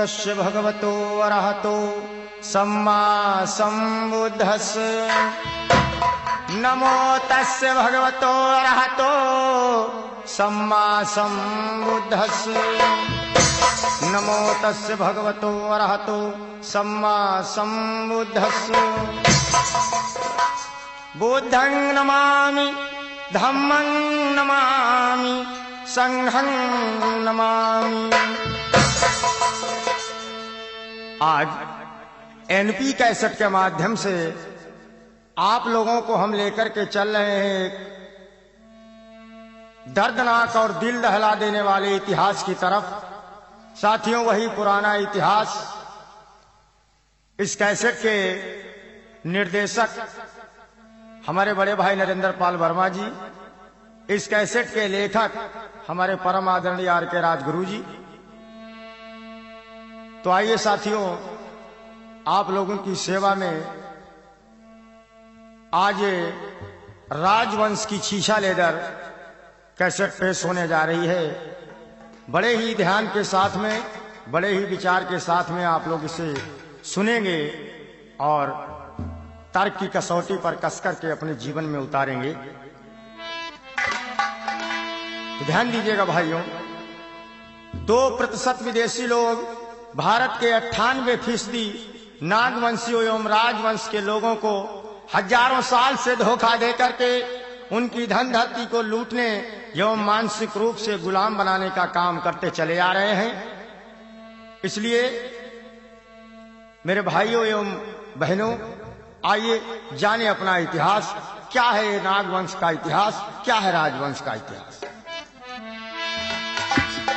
तस्य भगवतो अरहतो सम्मा सम्बुद्धस्स। नमो तस्य भगवतो अरहतो सम्मा सम्बुद्धस्स। नमो तस्य भगवतो अरहतो सम्मा सम्बुद्धस्स। बुद्धं नमामि धम्मं नमामि संघं नमामि। आज एनपी कैसेट के माध्यम से आप लोगों को हम लेकर के चल रहे हैं दर्दनाक और दिल दहला देने वाले इतिहास की तरफ। साथियों, वही पुराना इतिहास। इस कैसेट के निर्देशक हमारे बड़े भाई नरेंद्र पाल वर्मा जी, इस कैसेट के लेखक हमारे परम आदरणीय आर के राजगुरु जी। तो आइए साथियों, आप लोगों की सेवा में आज राजवंश की छीछा लेदर कैसेट पेश होने जा रही है। बड़े ही ध्यान के साथ में, बड़े ही विचार के साथ में आप लोग इसे सुनेंगे और तर्क की कसौटी पर कसकर के अपने जीवन में उतारेंगे। तो ध्यान दीजिएगा भाइयों, 2% विदेशी लोग भारत के 98% नागवंशियों एवं राजवंश के लोगों को हजारों साल से धोखा देकर के उनकी धन धरती को लूटने एवं मानसिक रूप से गुलाम बनाने का काम करते चले आ रहे हैं। इसलिए मेरे भाइयों एवं बहनों, आइए जाने अपना इतिहास। क्या है नागवंश का इतिहास, क्या है राजवंश का इतिहास।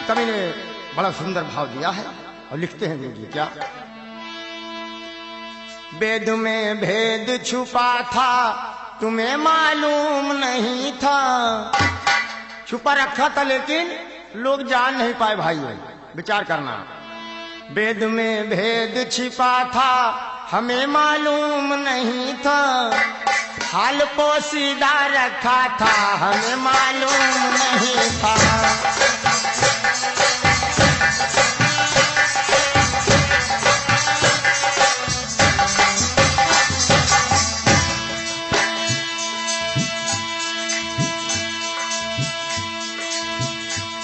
कवि ने बड़ा सुंदर भाव दिया है और लिखते हैं देखिए क्या। वेद में भेद छुपा था तुम्हें मालूम नहीं था। छुपा रखा था लेकिन लोग जान नहीं पाए। भाई विचार करना। वेद में भेद छिपा था हमें मालूम नहीं था। हाल पोशीदा रखा था हमें मालूम नहीं था।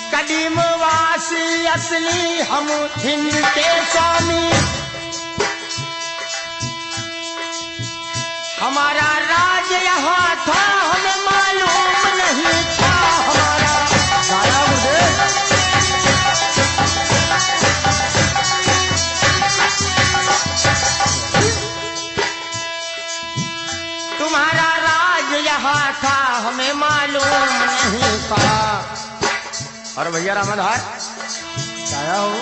कदीमवासी असली हम हिंद के स्वामी। हमारा राज यहाँ था हमें मालूम नहीं था। हमारा तुम्हारा राज यहाँ था हमें मालूम नहीं था। और भैया रामधार क्या हो।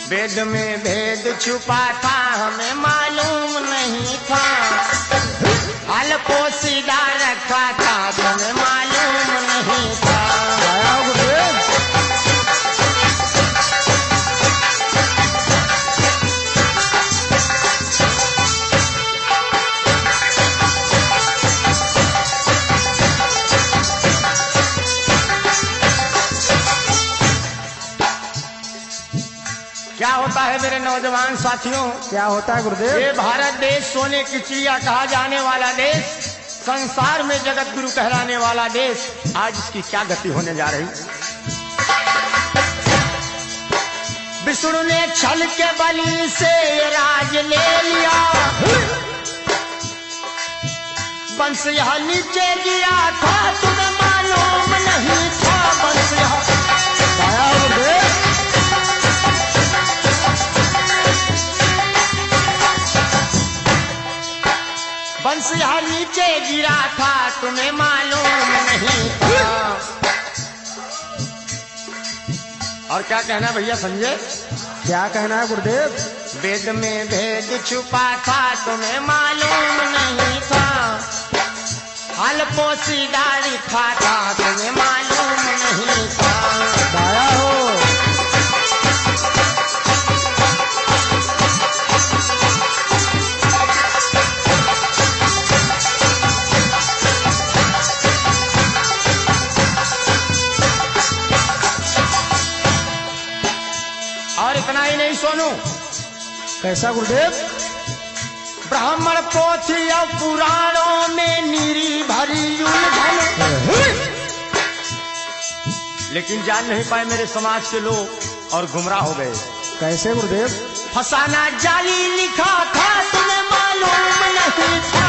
वेद में भेद छुपा था हमें मालूम नहीं था। हाल पोशीदा रखा था हमें मालूम नहीं था। क्या होता है मेरे नौजवान साथियों, क्या होता है गुरुदेव। ये भारत देश सोने की चिड़िया कहा जाने वाला देश, संसार में जगत गुरु कहलाने वाला देश, आज इसकी क्या गति होने जा रही। विष्णु ने छल के बलि से राज ले लिया। वंश यहाँ नीचे गिरा था तुम्हें मालूम नहीं था। वंश यहाँ वंश यहाँ नीचे गिरा था तुम्हें मालूम नहीं था। और क्या कहना भैया संजय, क्या कहना है गुरुदेव। वेद में भेद छुपा था तुम्हें मालूम नहीं था। हाल पोशीदा लिखा था तुम्हें मालूम नहीं था। दाया हो। सोनू। कैसा गुरुदेव? ब्राह्मण पोथी और पुराणों में नीरी भरी उलझन, लेकिन जान नहीं पाए मेरे समाज के लोग और गुमराह हो गए। कैसे गुरुदेव? फसाना जाली लिखा था, तुम्हें मालूम नहीं था।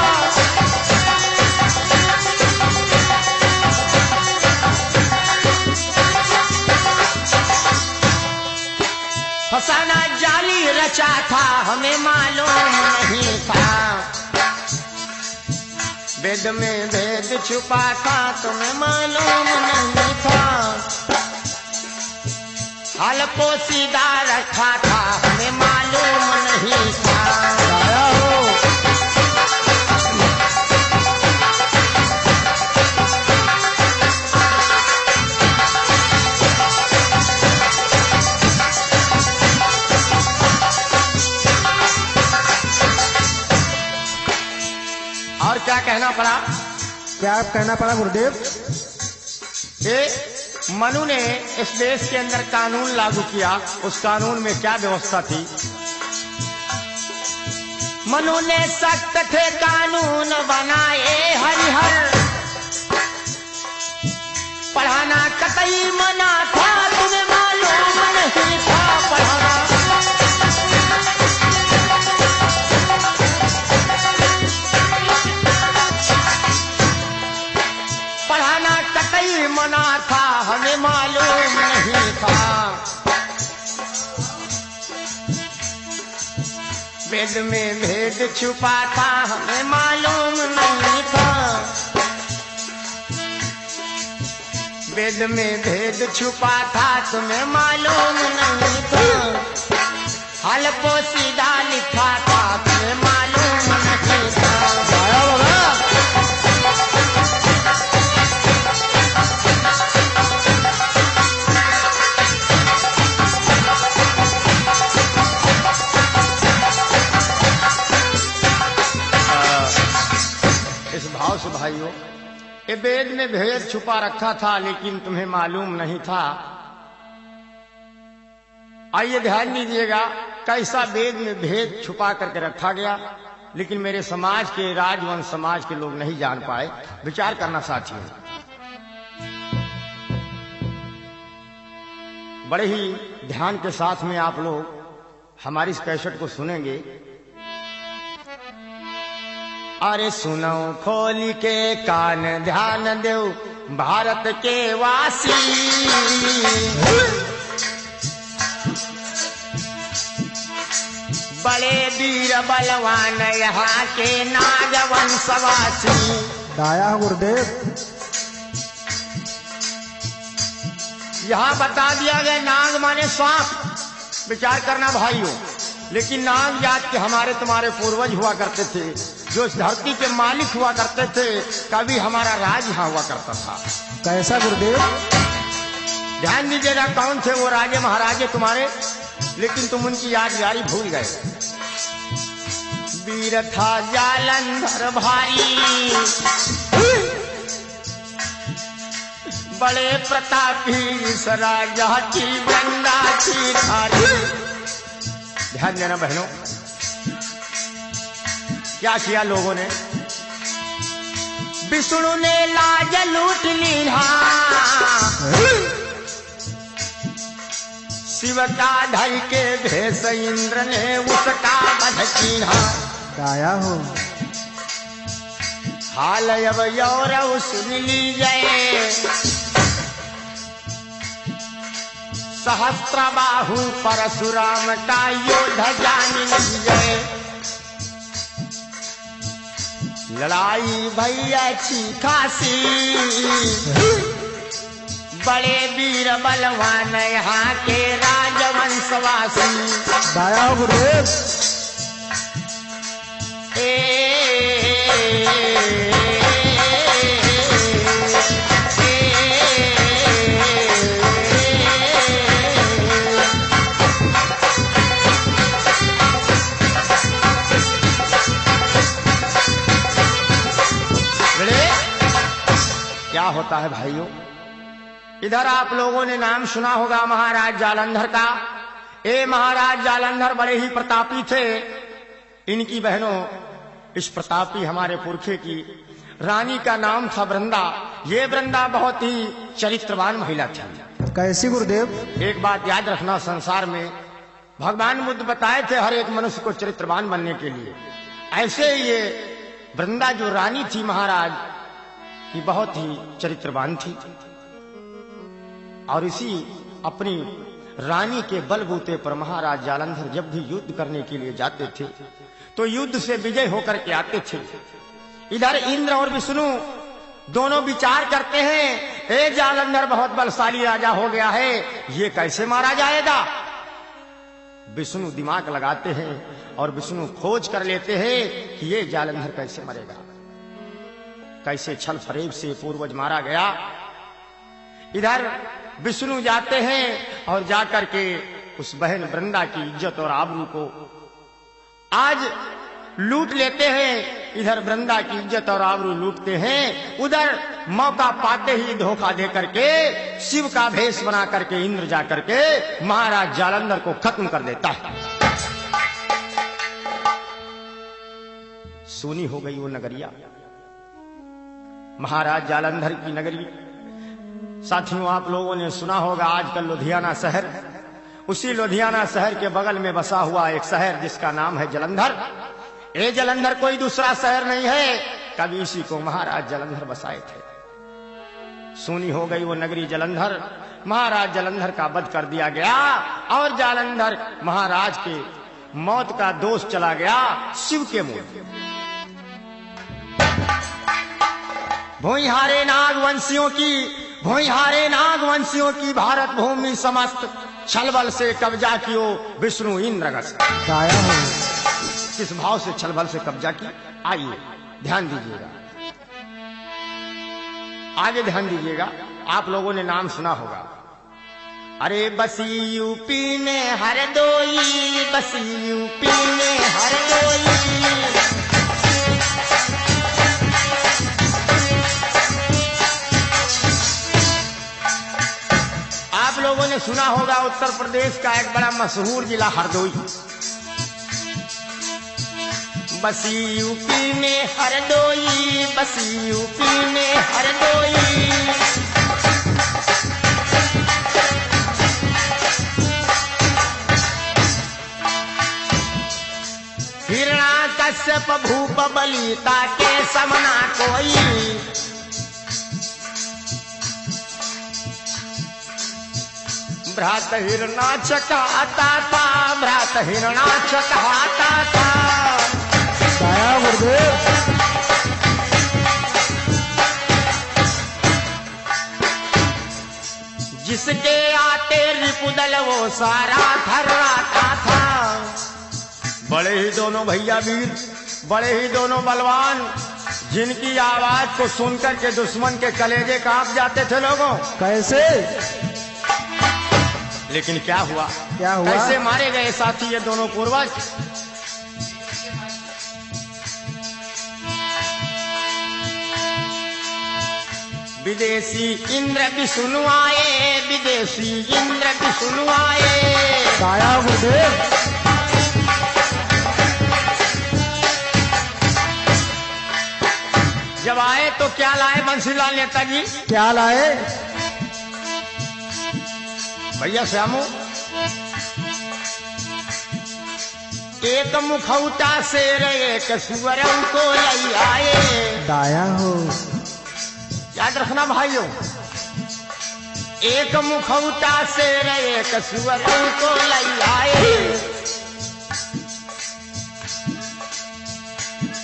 फसाना जाली रचा था, हमें मालूम नहीं था। वेद में भेद छुपा था, तुम्हें मालूम नहीं था। हाल पोसीदा रखा था, हमें मालूम नहीं था। आया हो। और क्या कहना पड़ा? क्या कहना पड़ा गुरुदेव? मनु ने इस देश के अंदर कानून लागू किया। उस कानून में क्या व्यवस्था थी? मनु ने सख्त थे कानून बनाए हरिहर, पढ़ाना कतई मना था, तुम्हें मालूम नहीं था। पढ़ाना कतई मना था, हमें मालूम नहीं था। वेद में भेद छुपा था, हमें मालूम नहीं था। वेद में भेद छुपा था, तुम्हें मालूम नहीं था। हाल पोसीदा लिखा था, तुम्हें मालूम नहीं था। आया बाबा। भाव से भाइयों, ये वेद में भेद छुपा रखा था, लेकिन तुम्हें मालूम नहीं था। आइए ध्यान दीजिएगा, कैसा वेद में भेद छुपा करके रखा गया, लेकिन मेरे समाज के, राजवंश समाज के लोग नहीं जान पाए। विचार करना साथियों। बड़े ही ध्यान के साथ में आप लोग हमारी इस कैसेट को सुनेंगे। अरे सुनो खोल के कान, ध्यान दो भारत के वासी। बड़े वीर बलवान यहाँ के नागवंशवासी। आया गुरुदेव। यहाँ बता दिया गया नाग माने सांप। विचार करना भाइयों, लेकिन नाग जात के हमारे तुम्हारे पूर्वज हुआ करते थे, जो इस धरती के मालिक हुआ करते थे। कभी हमारा राज यहाँ हुआ करता था। कैसा गुरुदेव? ध्यान दीजिएगा, कौन थे वो राजे महाराजे तुम्हारे, लेकिन तुम उनकी यादगारी भूल गए। वीर था जालंधर भारी, बड़े प्रतापी इस राजा की गंगा की धारी। ध्यान देना बहनों, क्या किया लोगों ने? विष्णु ने लाज लूट ली, शिव का धर के भेष इंद्र ने उसका वध किया। आया हो। हाल अब यौरव सुन लीजिए, सहस्त्रबाहु परशुराम का योद्धा जान लीजिए। लड़ाई भैया छी खासी, बड़े वीर बलवान यहाँ के राजवंशवासी। आया हो गुरुदेव। क्या होता है भाइयों? इधर आप लोगों ने नाम सुना होगा महाराज जालंधर का। ये महाराज जालंधर बड़े ही प्रतापी थे। इनकी बहनों, इस प्रतापी हमारे पुरखे की रानी का नाम था वृंदा। ये वृंदा बहुत ही चरित्रवान महिला थी। कैसी गुरुदेव? एक बात याद रखना, संसार में भगवान बुद्ध बताए थे हर एक मनुष्य को चरित्रवान बनने के लिए। ऐसे ही ये वृंदा जो रानी थी महाराज की, बहुत ही चरित्रवान थी। और इसी अपनी रानी के बलबूते पर महाराज जालंधर जब भी युद्ध करने के लिए जाते थे तो युद्ध से विजय होकर के आते थे। इधर इंद्र और विष्णु दोनों विचार करते हैं, ए जालंधर बहुत बलशाली राजा हो गया है, ये कैसे मारा जाएगा। विष्णु दिमाग लगाते हैं और विष्णु खोज कर लेते हैं कि ये जालंधर कैसे मरेगा, कैसे छल फरेब से पूर्वज मारा गया। इधर विष्णु जाते हैं और जाकर के उस बहन वृंदा की इज्जत और आबरू को आज लूट लेते हैं। इधर वृंदा की इज्जत और आबरू लूटते हैं, उधर मौका पाते ही धोखा दे करके शिव का भेष बना करके इंद्र जा करके महाराज जालंधर को खत्म कर देता है। सूनी हो गई वो नगरिया, महाराज जालंधर की नगरी। साथियों, आप लोगों ने सुना होगा आजकल लुधियाना शहर, उसी लुधियाना शहर के बगल में बसा हुआ एक शहर जिसका नाम है जलंधर। ये जलंधर कोई दूसरा शहर नहीं है, कभी इसी को महाराज जालंधर बसाए थे। सूनी हो गई वो नगरी जलंधर, महाराज जालंधर का वध कर दिया गया और जालंधर महाराज के मौत का दोष चला गया शिव के मुंह। भोईहारे नागवंशियों की भारत भूमि समस्त छलबल से कब्जा कियो विष्णु इंद्रगस। दाया हो। किस भाव से छलबल से कब्जा की, आइए ध्यान दीजिएगा, आगे ध्यान दीजिएगा। आप लोगों ने नाम सुना होगा, अरे बसी यूपी में हरदोई, बसी यूपी में हरदोई। आप लोगों ने सुना होगा उत्तर प्रदेश का एक बड़ा मशहूर जिला हरदोई। बसी यूपी में हरदोई, बसी यूपी में हरदोई। हिरण्याकश्यप भूप बलिता के समना कोई। भ्रात हिरणाक्षक आता था, भ्रात हिरणाक्षक आता था। दाया गुरुदेव। जिसके आते रिपुदल वो सारा थर्राता था। बड़े ही दोनों भैया वीर, बड़े ही दोनों बलवान, जिनकी आवाज को सुनकर के दुश्मन के कलेजे कांप जाते थे लोगों। कैसे? लेकिन क्या हुआ? कैसे मारे गए साथी ये दोनों पूर्वज? विदेशी इंद्र विष्णु आए, विदेशी इंद्र विष्णु आए। दाया गुरुदेव। जब आए तो क्या लाए बंसीलाल नेताजी? क्या लाए? भैया श्यामू, एक मुखौटा शेर एक सुअर को ले आए। दाया हो। याद रखना भाइयों, एक मुखौटा शेर एक सुअर को ले आए।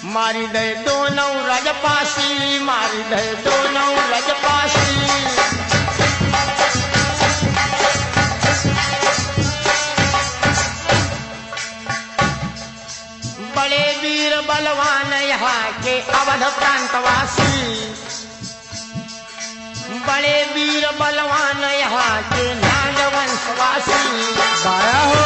मारी दे दोनों रजपासी, मारी दे दोनों रजपासी। बड़े वीर बलवान यहाँ के अवध प्रांतवासी, बड़े वीर बलवान यहाँ के नागवंशवासी। दाया हो।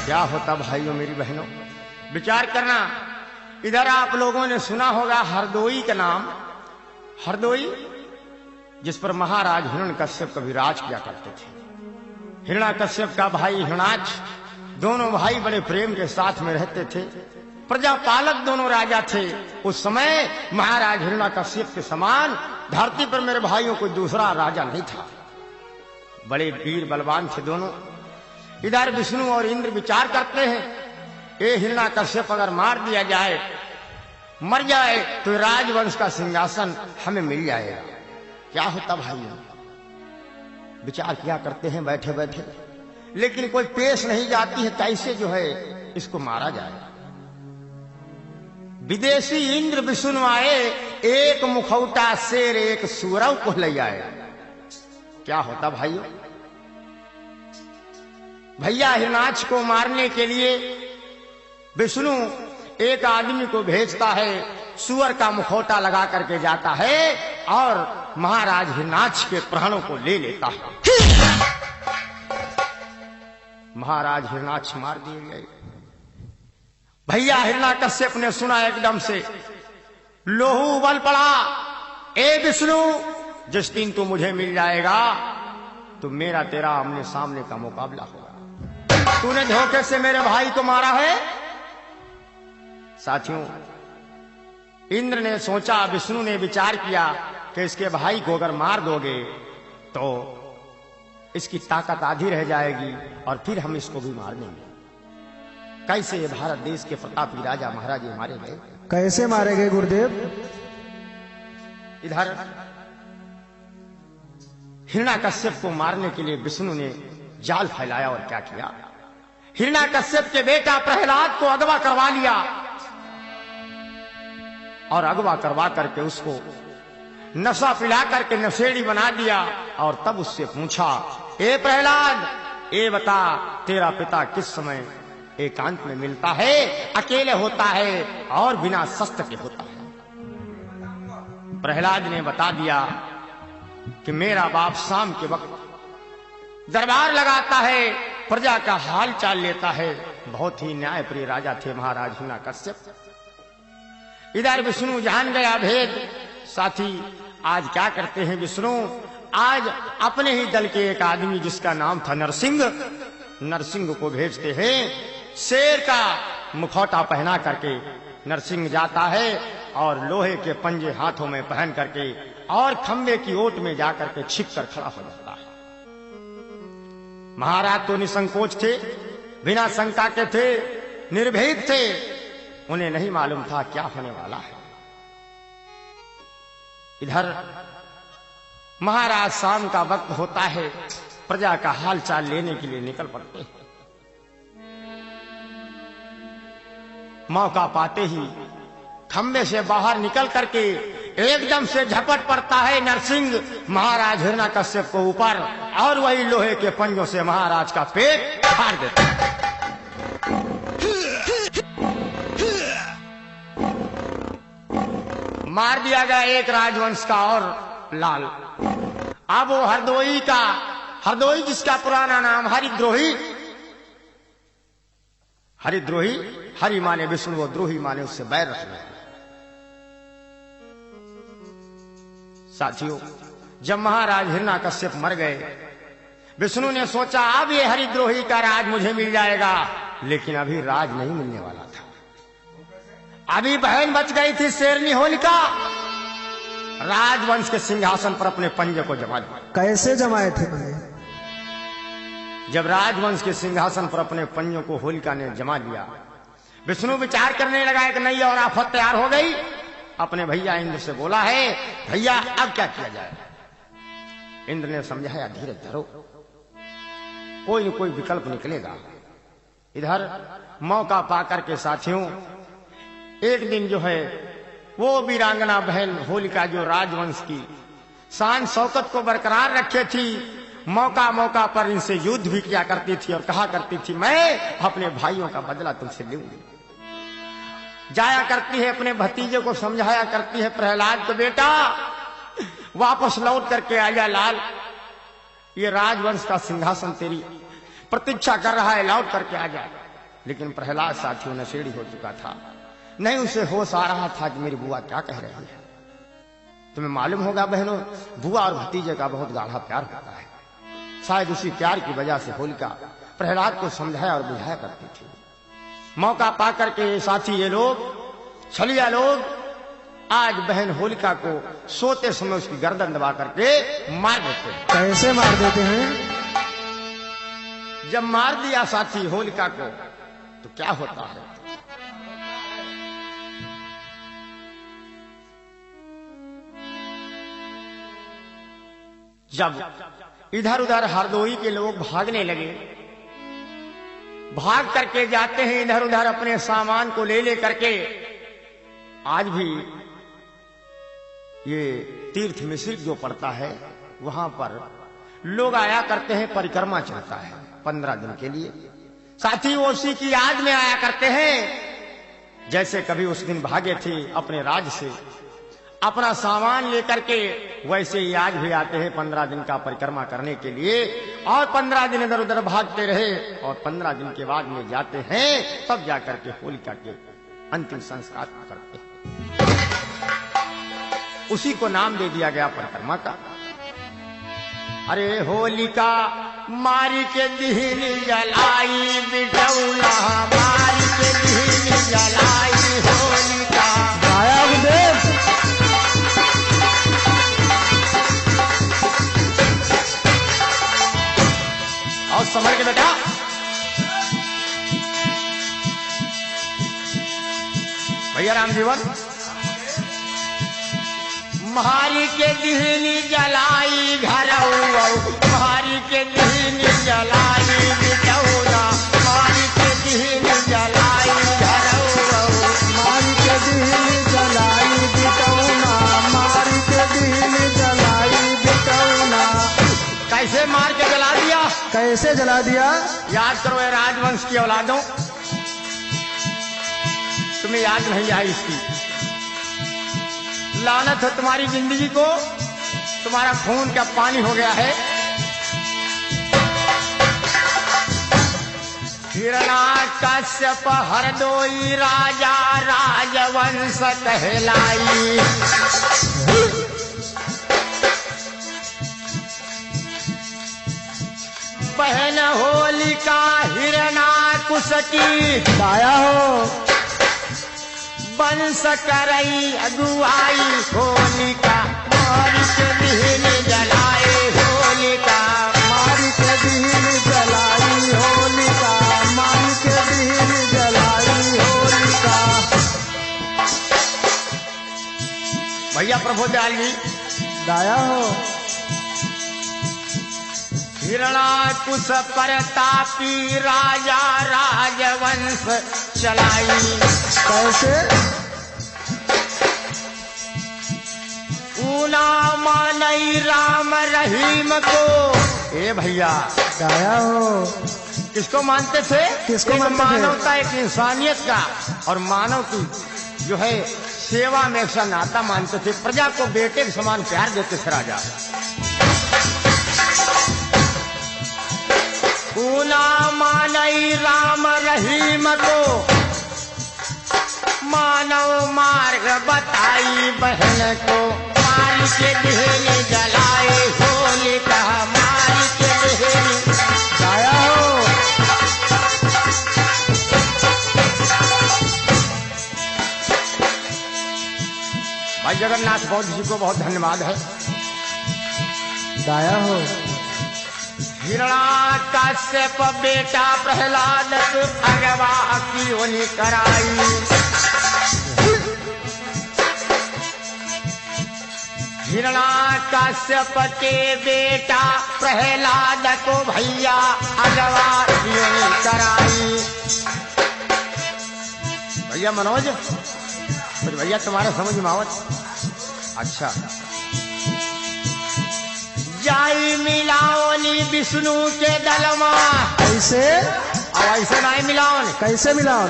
क्या होता भाइयों मेरी बहनों, विचार करना। इधर आप लोगों ने सुना होगा हरदोई का नाम। हरदोई जिस पर महाराज हिरण्यकश्यप कभी राज किया करते थे। हिरण्यकश्यप का भाई हिरणाक्ष, दोनों भाई बड़े प्रेम के साथ में रहते थे। प्रजापालक दोनों राजा थे। उस समय महाराज हिरण्यकश्यप के समान धरती पर मेरे भाइयों को दूसरा राजा नहीं था। बड़े वीर बलवान थे दोनों। इधर विष्णु और इंद्र विचार करते हैं, ये हिरण्यकश्यप अगर मार दिया जाए, मर जाए, तो राजवंश का सिंहासन हमें मिल जाएगा। क्या होता भाइयों? विचार किया करते हैं बैठे बैठे, लेकिन कोई पेश नहीं जाती है कैसे जो है इसको मारा जाए। विदेशी इंद्र विष्णु आए, एक मुखौटा शेर एक सूरव को ले आए। क्या होता भाइयों? भैया हिरणाक्ष को मारने के लिए विष्णु एक आदमी को भेजता है, सूअर का मुखौटा लगा करके जाता है और महाराज हिरणाक्ष के प्राणों को ले लेता है। महाराज हिरणाक्ष मार दिए गए। भैया हिरण्यकश्यप ने सुना, एकदम से लोहू उबल पड़ा। ए विष्णु, जिस दिन तू मुझे मिल जाएगा तो मेरा तेरा आमने सामने का मुकाबला होगा। तूने धोखे से मेरे भाई को मारा है। साथियों, इंद्र ने सोचा, विष्णु ने विचार किया कि इसके भाई को अगर मार दोगे तो इसकी ताकत आधी रह जाएगी और फिर हम इसको भी मार देंगे। कैसे ये भारत देश के प्रतापी राजा महाराजे मारे गए? कैसे मारे गए गुरुदेव? इधर हिरण्यकश्यप को मारने के लिए विष्णु ने जाल फैलाया और क्या किया, हिरण्यकश्यप के बेटा प्रहलाद को अगवा करवा लिया और अगवा करवा करके उसको नशा पिला करके नशेड़ी बना दिया। और तब उससे पूछा, ए प्रहलाद, ए बता, तेरा पिता किस समय एकांत में मिलता है, अकेले होता है और बिना शस्त्र के होता है? प्रहलाद ने बता दिया कि मेरा बाप शाम के वक्त दरबार लगाता है, प्रजा का हाल चाल लेता है। बहुत ही न्यायप्रिय राजा थे महाराज हिरण्यकश्यप। इधर विष्णु जान गया भेद। साथी, आज क्या करते हैं विष्णु? आज अपने ही दल के एक आदमी जिसका नाम था नरसिंह, नरसिंह को भेजते हैं। शेर का मुखौटा पहना करके नरसिंह जाता है और लोहे के पंजे हाथों में पहन करके और खंबे की ओट में जाकर के छिप कर खड़ा हो जाता है। महाराज तो निसंकोच थे, बिना शंका के थे, निर्भीक थे। उन्हें नहीं मालूम था क्या होने वाला है। इधर महाराज शाम का वक्त होता है, प्रजा का हाल चाल लेने के लिए निकल पड़ते हैं। मौका पाते ही खंबे से बाहर निकल करके एकदम से झपट पड़ता है नरसिंह महाराज हिरण्यकश्यप को ऊपर और वही लोहे के पंजों से महाराज का पेट फाड़ देता है। मार दिया गया एक राजवंश का और लाल। अब वो हरदोई का, हरदोई जिसका पुराना नाम हरिद्रोही, हरिद्रोही, हरि माने विष्णु, वो द्रोही माने उससे बैर रखना। साथियों, जब महाराज हिरण्यकश्यप मर गए, विष्णु ने सोचा अब ये हरिद्रोही का राज मुझे मिल जाएगा, लेकिन अभी राज नहीं मिलने वाला था। अभी बहन बच गई थी शेरनी होलिका, राजवंश के सिंहासन पर अपने पंजे को जमा दिया। कैसे जमाए थे? जब राजवंश के सिंहासन पर अपने पंजों को होलिका ने जमा दिया, विष्णु विचार करने लगा कि नई और आफत तैयार हो गई। अपने भैया इंद्र से बोला है, भैया अब क्या किया जाए? इंद्र ने समझाया, धीरज धरो, कोई न कोई विकल्प निकलेगा। इधर मौका पाकर के साथियों, एक दिन जो है वो वीरांगना बहन होलिका जो राजवंश की शान शौकत को बरकरार रखे थी, मौका मौका पर इनसे युद्ध भी किया करती थी और कहा करती थी, मैं अपने भाइयों का बदला तुमसे लूंगी। जाया करती है, अपने भतीजे को समझाया करती है, प्रहलाद को, बेटा वापस लौट करके आजा लाल, ये राजवंश का सिंहासन तेरी प्रतीक्षा कर रहा है, लौट करके आ जाए। लेकिन प्रहलाद साथियों नशेड़ी हो चुका था। नहीं उसे होश आ रहा था कि मेरी बुआ क्या कह रही है। तुम्हें मालूम होगा बहनों, बुआ और भतीजे का बहुत गाढ़ा प्यार होता है। शायद उसी प्यार की वजह से होलिका प्रहलाद को समझाया और बुझाया करती थी। मौका पाकर के साथी ये लोग, छलिया लोग, आज बहन होलिका को सोते समय उसकी गर्दन दबा करके मार देते हैं। कैसे मार देते हैं? जब मार दिया साथी होलिका को तो क्या होता है? जब इधर उधर हरदोई के लोग भागने लगे, भाग करके जाते हैं इधर उधर अपने सामान को ले करके। आज भी ये तीर्थ मिश्रिक जो पड़ता है वहां पर लोग आया करते हैं, परिक्रमा चलता है 15 दिन के लिए। साथी वो उसी की याद में आया करते हैं, जैसे कभी उस दिन भागे थे अपने राज से अपना सामान लेकर के, वैसे ही आज भी आते हैं 15 दिन का परिक्रमा करने के लिए। और 15 दिन इधर उधर भागते रहे और 15 दिन के बाद में जाते हैं, तब जाकर के होलिका के अंतिम संस्कार करते हैं। उसी को नाम दे दिया गया परिक्रमा का। अरे होलिका मारी के दीन जलाई बिटौला, मारी के दीन जलाई होलिका। गाया गुरुदेव। और समझ के बेटा, भैया राम जीवन, मारी के दीनी जलाई घर, मारी के दीनी जलाई बिटौला, मारी के दीनी जलाई घर, मारी के दीनी जलाई बिटौना, मारी के दीनी जलाई बिटौना। कैसे मार के जला दिया? कैसे जला दिया? याद करो ये राजवंश की औलादों, तुम्हें याद नहीं आई इसकी। लानत हो तुम्हारी जिंदगी को, तुम्हारा खून का पानी हो गया है। हिरण्याकश्यप हरदोई राजा राजवंश कहलाई। बहन होलिका हिरण्याकुश की गाया हो। वंश करई अगुआई होलिका, मारी के दीन जलाए होलिका, मारी के दीन जलाई होलिका, मारी के दीन जलाई होलिका। भैया प्रभु दयाल जी, गाया हो। हिरण्याकुश परतापी राजा राजवंश चलाई। कैसे? ऊना मानई राम रहीम को। ए भैया, गाया हो। किसको मानते थे? किसको एक मानते थे? मानवता, एक इंसानियत का और मानव की जो है सेवा में एक सा नाता मानते थे। प्रजा को बेटे के समान प्यार देते थे राजा। ऊना मानई राम रहीम को, मानव मार्ग बताई बहन को, मारी के दीन जलाए होलिका, मारी के दीन। गाया हो। भाई जगन्नाथ बौद्ध जी को बहुत धन्यवाद है। गाया हो। हिरण्याकश्यप बेटा प्रहलाद अगवा की होनी कराई। हिरण्याकश्यप के बेटा प्रहलाद को भैया अगवा की होनी कराई। भैया मनोज, कुछ भैया तुम्हारे समझ में आवत? अच्छा, जाई मिलाओनी विष्णु के दलमा। कैसे? अब ऐसे नहीं मिलाओन। कैसे मिलाओ?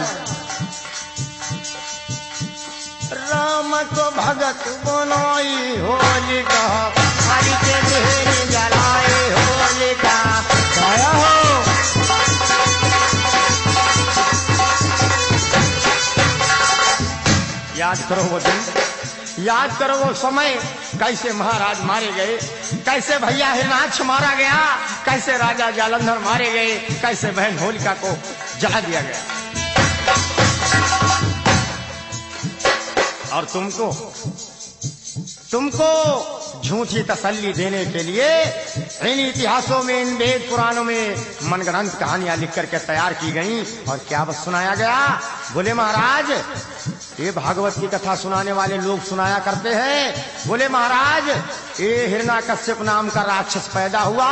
राम को भगत बनाई होलिका, हरि के देह जलाए होलिका। गाया हो। याद करो वो दिन, याद करो वो समय, कैसे महाराज मारे गए, कैसे भैया हिरणाक्ष मारा गया, कैसे राजा जालंधर मारे गए, कैसे बहन होलिका को जला दिया गया। और तुमको झूठी तसल्ली देने के लिए इन इतिहासों में, इन वेद पुराणों में मनगढ़ंत कहानियां लिख करके तैयार की गई। और क्या बस सुनाया गया? बोले महाराज ये भागवत की कथा सुनाने वाले लोग सुनाया करते हैं। बोले महाराज ये हिरण्याकश्यप नाम का राक्षस पैदा हुआ,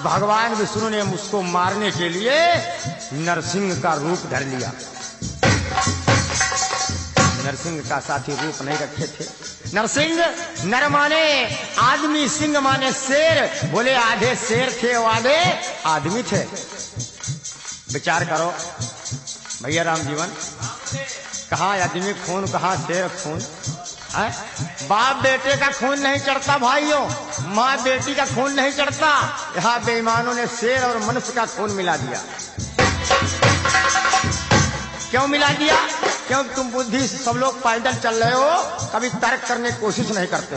भगवान विष्णु ने उसको मारने के लिए नरसिंह का रूप धर लिया। नरसिंह का साथी रूप नहीं रखे थे। नरसिंह, नर माने आदमी, सिंह माने शेर। बोले आधे शेर थे और आधे आदमी थे। विचार करो भैया राम जीवन, कहाँ आदमी खून, कहाँ शेर खून है? बाप बेटे का खून नहीं चढ़ता भाइयों, माँ बेटी का खून नहीं चढ़ता। यहाँ बेईमानों ने शेर और मनुष्य का खून मिला दिया। क्यों मिला दिया? क्योंकि तुम बुद्धि से सब लोग पैदल चल रहे हो, कभी तर्क करने की कोशिश नहीं करते।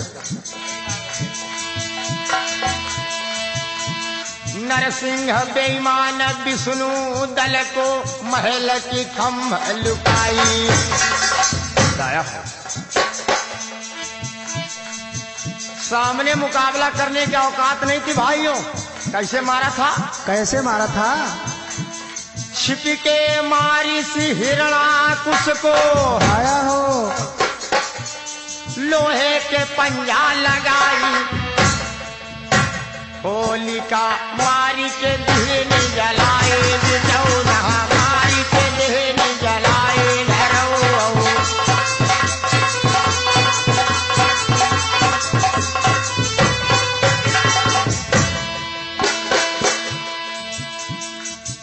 नरसिंह बेईमान विष्णु दल को महल की खम्भ लुकाई। सामने मुकाबला करने की औकात नहीं थी भाइयों। कैसे मारा था? कैसे मारा था? छिप के मारी सी हिरणाकुश को, आया हो लोहे के पंजा लगाई। होलिका मारी के दहन जलाए, जौना मारी के दहन जलाए घरऊ।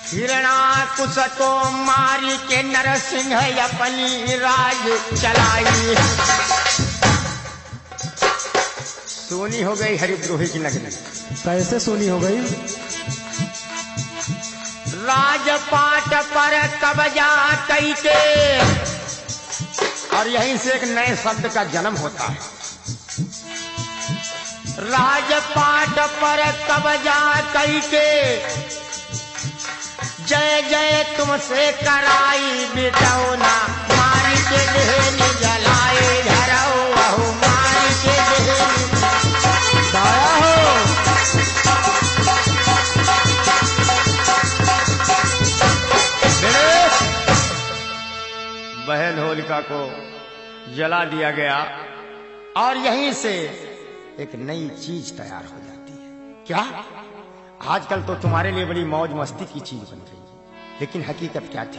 हिरणाकुश को मारी के नरसिंह अपनी राज चलाई। सोनी हो गई हरिद्रोही की नगरी। कैसे सोनी हो गई? राजपाट पर कब्जा करके, और यहीं से एक नए शब्द का जन्म होता है। राजपाट पर कब्जा करके जय जय तुमसे कराई बिटौना, मारी के दहन जलाए घरऊ। मारी के दहन आया हो बहन होलिका को जला दिया गया। और यहीं से एक नई चीज तैयार हो जाती है। क्या? आजकल तो तुम्हारे लिए बड़ी मौज मस्ती की चीज बन रही है, लेकिन हकीकत क्या थी?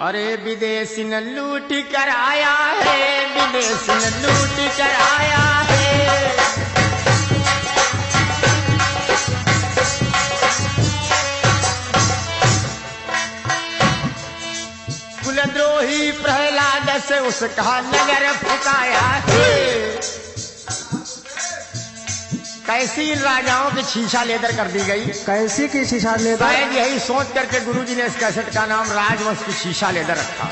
अरे विदेशी न लूट कर आया है, विदेशी न लूट कर आया है। कुलद्रोही प्रहलाद से उसका नगर फुकाया है। कैसी राजाओं की शीशा लेदर कर दी गई। कैसी की शीशा लेदर? शायद यही सोच करके गुरुजी ने इस कैसेट का नाम राजवंश की शीशा लेदर रखा।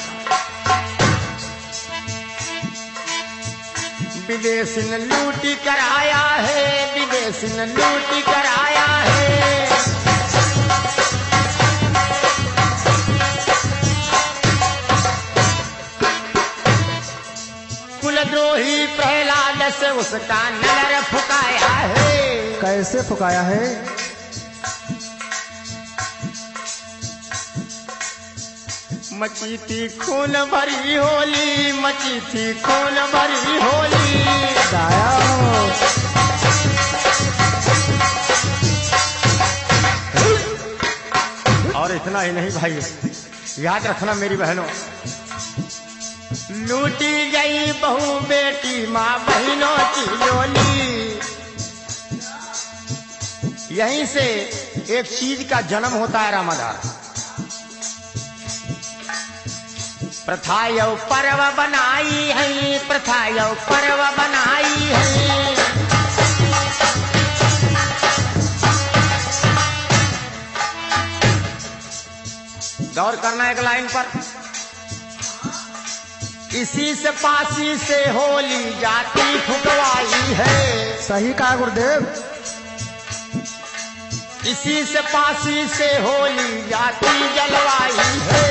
विदेशी न लूटी कर आया है, विदेशी न लूटी कर आया है। कुलद्रोही प्रहलाद से उसका नगर फुकाया है। कैसे फुकाया है? मची थी खून भरी होली, मची थी खून भरी होली। आया हो और इतना ही नहीं भाई, याद रखना मेरी बहनों, लूटी गई बहू बेटी माँ बहनों की डोली। यहीं से एक चीज का जन्म होता है रामाधार। प्रथा यौ पर्व बनाई है, प्रथा यौ पर्व बनाई है। गौर करना एक लाइन पर। इसी से पासी से होली जाती फुकवाई है। सही कहा गुरुदेव। इसी से पासी से होली जाती जलवाई है।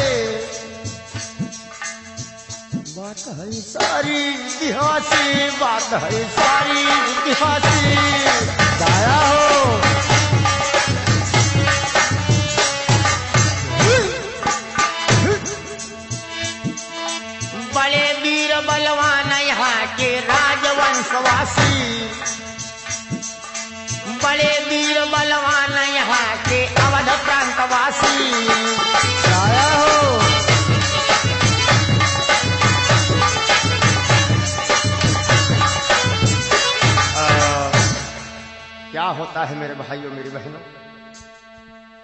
बात है सारी इतिहासी, बात है सारी इतिहासी। दाया हो। बड़े वीर बलवान यहाँ के राजवंशवासी, बड़े वीर बलवान यहाँ के अवध प्रांतवासी। दाया हो। क्या होता है मेरे भाइयों मेरी बहनों,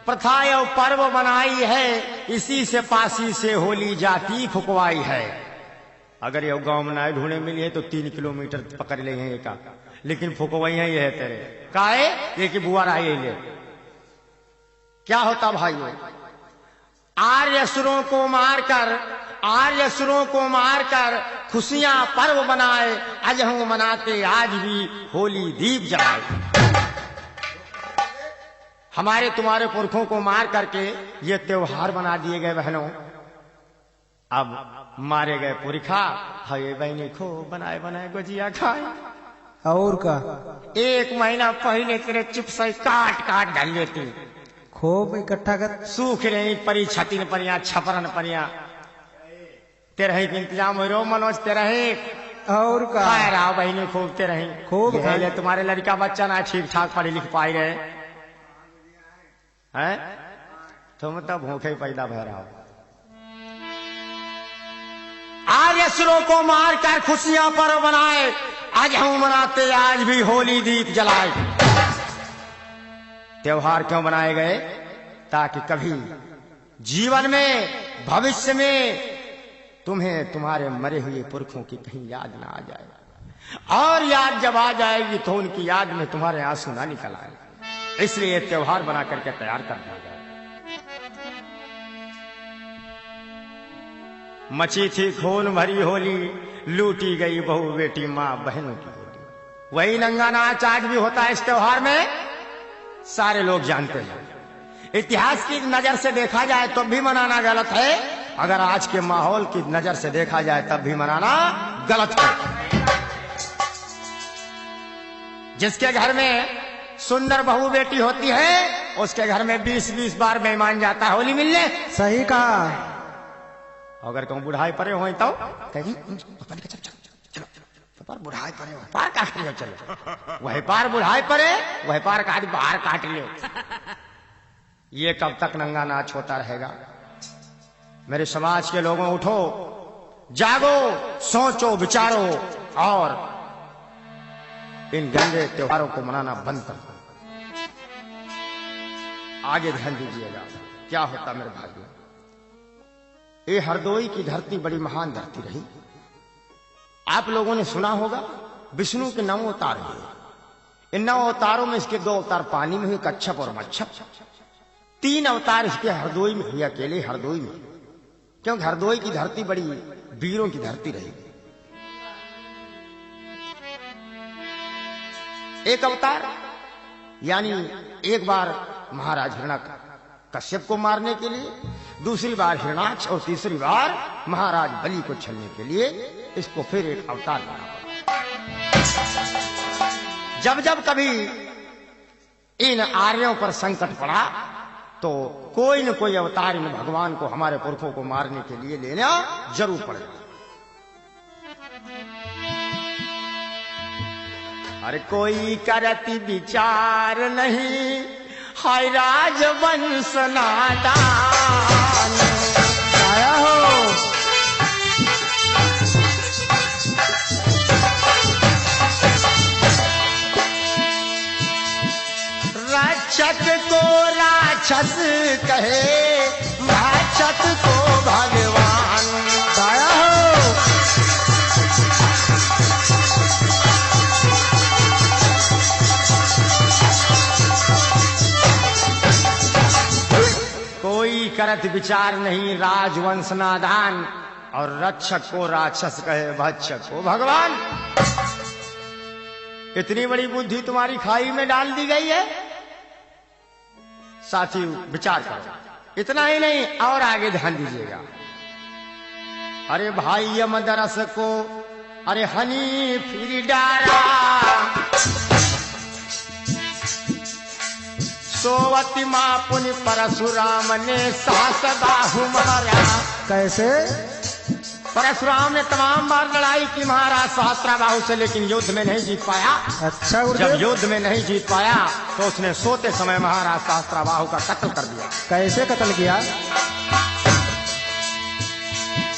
प्रथा और पर्व बनाई है, इसी से पासी से होली जाती फुकवाई है। अगर ये गांव में नाय ढूंढे मिली है तो 3 किलोमीटर पकड़ ले हैं का, लेकिन फुकवाइयां ये है तेरे काहे ये कि बुआ आई ले। क्या होता भाइयों, आर्य असुरों को मारकर, आर्य असुरों को मारकर खुशियां पर्व बनाए, अजहू मनाते आज भी होली दीप जलाए। हमारे तुम्हारे पुरखों को मार करके ये त्योहार बना दिए गए बहनों। अब मारे गए पुरखा हये बहनी खूब बनाए बनाए गुजिया खाए। और का 1 महीना पहले तेरे चिप्स काट काट डाल लेती, खूब इकट्ठा कर। सूख रही परी छतिन परिया छपरन परिया तेरे के इंतजाम हो रो मनोज तेरे और का खाए रहा बहनी खूब तेरे खूब पहले तुम्हारे लड़का बच्चा ना ठीक ठाक पढ़े लिख पाए रहे हैं, तुम तो भूखे पैदा भय रहा हो। आज असुरों को मारकर खुशियां पर्व बनाए, आज हम मनाते आज भी होली दीप जलाए। त्योहार क्यों बनाए गए? ताकि कभी जीवन में भविष्य में तुम्हें तुम्हारे मरे हुए पुरखों की कहीं याद ना आ जाए, और याद जब आ जाएगी तो उनकी याद में तुम्हारे आंसू ना निकल आए। इसलिए त्योहार बना करके तैयार कर दिया गया। मची थी खून भरी होली, लूटी गई बहू बेटी माँ बहनों की होली। वही नंगा नाच आज भी होता है इस त्योहार में, सारे लोग जानते हैं। इतिहास की नजर से देखा जाए तो भी मनाना गलत है, अगर आज के माहौल की नजर से देखा जाए तब भी मनाना गलत है। जिसके घर में सुंदर बहू बेटी होती है उसके घर में 20-20 बार मेहमान जाता है होली मिलने। सही कहा। अगर कहूं बुढ़ाई परे हो तो कहेगी बुढ़ाई परे हो पार काट लियो, चलो वही पार बुढ़ाई परे वही पार काट बाहर काट लियो। ये कब तक नंगा नाच होता रहेगा? मेरे समाज के लोगों उठो, जागो, सोचो, विचारो और इन गंदे त्योहारों को मनाना बंद कर दो। आगे ध्यान दीजिएगा क्या होता मेरे भाइयों। ये हरदोई की धरती बड़ी महान धरती रही। आप लोगों ने सुना होगा विष्णु के 9 अवतार हुए। इन 9 अवतारों में इसके 2 अवतार पानी में हुए, कच्छप और मच्छप। 3 अवतार इसके हरदोई में हुए, अकेले हरदोई में, क्योंकि हरदोई की धरती बड़ी वीरों की धरती रही। एक अवतार यानी एक बार महाराज हिरण्यकश्यप को मारने के लिए, दूसरी बार हिरणाक्ष और तीसरी बार महाराज बलि को छलने के लिए इसको फिर एक अवतार बना। जब जब कभी इन आर्यों पर संकट पड़ा तो कोई न कोई अवतार इन भगवान को, हमारे पुरखों को मारने के लिए लेना जरूर पड़ेगा। अरे कोई करती विचार नहीं, हाय राजवंश नादान। आया हो। रक्षक को राक्षस कहे, भक्षक को भगवान। आया हो। कोई करत विचार नहीं, राजवंश नादान। और रक्षक को राक्षस कहे, भक्षक को भगवान। इतनी बड़ी बुद्धि तुम्हारी खाई में डाल दी गई है। साथी विचार करो। इतना ही नहीं, और आगे ध्यान दीजिएगा। अरे भाई यमदरस को अरे हनी फिर डारा, सोवती मां पुनि परशुराम ने सास बाहु मारा। कैसे? परशुराम ने तमाम बार लड़ाई की महाराज सहस्त्राबाहु से, लेकिन युद्ध में नहीं जीत पाया। अच्छा जब गुरुदेव। युद्ध में नहीं जीत पाया तो उसने सोते समय महाराज सहस्त्राबाहु का कत्ल कर दिया। कैसे कत्ल किया?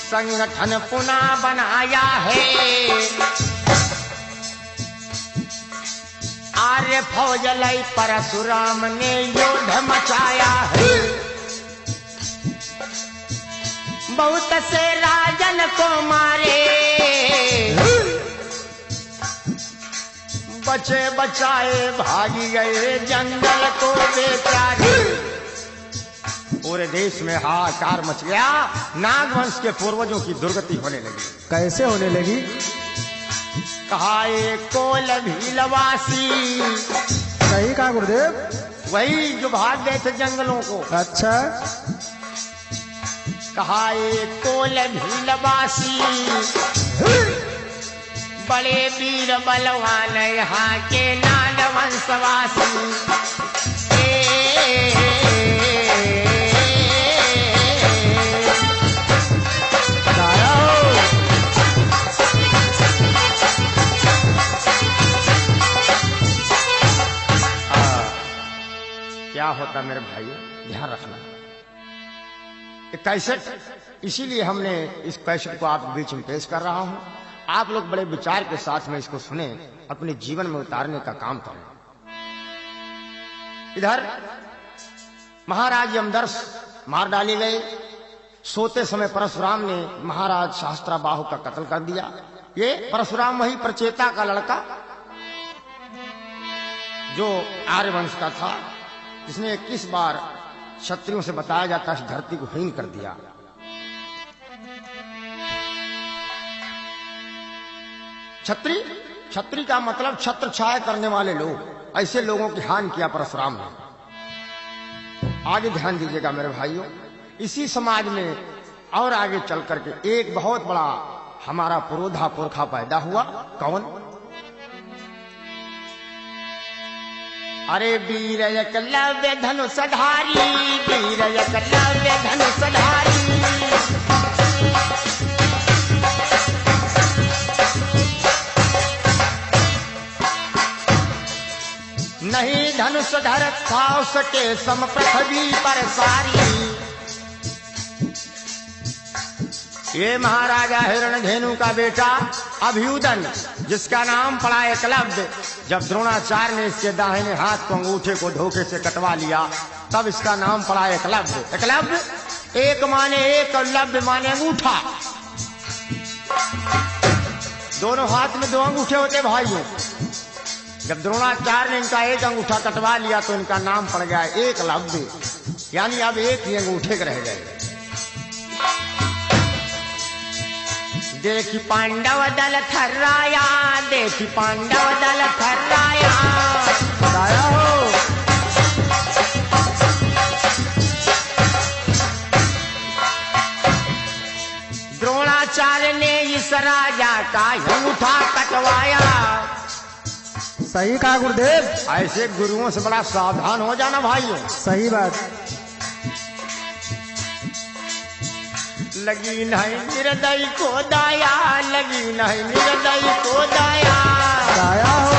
संगठन पुनः बनाया है, आर्य फौज लाई परशुराम ने युद्ध मचाया है। बहुत से राजन को मारे, बचे बचाए भागी गए जंगल को बेचारे। पूरे देश में हाहाकार मच गया। नागवंश के पूर्वजों की दुर्गति होने लगी। कैसे होने लगी? कहा एक कोल भीलवासी, सही कहा गुरुदेव। वही जो भाग गए थे जंगलों को। अच्छा। कहा एक कोल भीलवासी, बड़े वीर बलवान यहाँ के नागवंशवासी। क्या होता मेरे भाई, ध्यान रखना। कैसेट इसीलिए हमने इस कैसेट को आपके बीच में पेश कर रहा हूं। आप लोग बड़े विचार के साथ में इसको सुने, अपने जीवन में उतारने का काम करें। इधर महाराज यमदर्श मार डाले गए। सोते समय परशुराम ने महाराज सहस्त्राबाहु का कत्ल कर दिया। ये परशुराम वही प्रचेता का लड़का जो आर्यवंश का था, जिसने 21 बार क्षत्रियों से बताया जाता है धरती को हीन कर दिया। क्षत्रिय का मतलब छत्र छाया करने वाले लोग। ऐसे लोगों की हानि किया परशुराम ने। आगे ध्यान दीजिएगा मेरे भाइयों। इसी समाज में और आगे चल करके एक बहुत बड़ा हमारा पुरोधा पुरखा पैदा हुआ। कौन? अरे वीर एकलव्य धनुषधारी, वीर एकलव्य धनुषधारी। नहीं धनुषधर था उसके सम पृथ्वी पर सारी। ये महाराजा हिरण्यधेनु का बेटा अभ्युदन, जिसका नाम पड़ा एकलव्य, जब द्रोणाचार्य ने इसके दाहिने हाथ को अंगूठे को धोखे से कटवा लिया, तब इसका नाम पड़ा एकलव्य। एकलव्य एक माने एक और लव्य माने अंगूठा। दोनों हाथ में 2 अंगूठे होते भाइयों। जब द्रोणाचार्य ने इनका एक अंगूठा कटवा लिया तो इनका नाम पड़ गया एकलव्य, यानी अब एक ही अंगूठे के रह गए। देखी पांडव दल थर्राया, देखी पांडव दल थर्राया। बताया हो। द्रोणाचार्य ने इस राजा का अंगूठा कटवाया। सही कहा गुरुदेव। ऐसे गुरुओं से बड़ा सावधान हो जाना भाइयों। सही बात। लगी नहीं निर्दयी को दाया, लगी नहीं निर्दयी को दाया। बताया हो।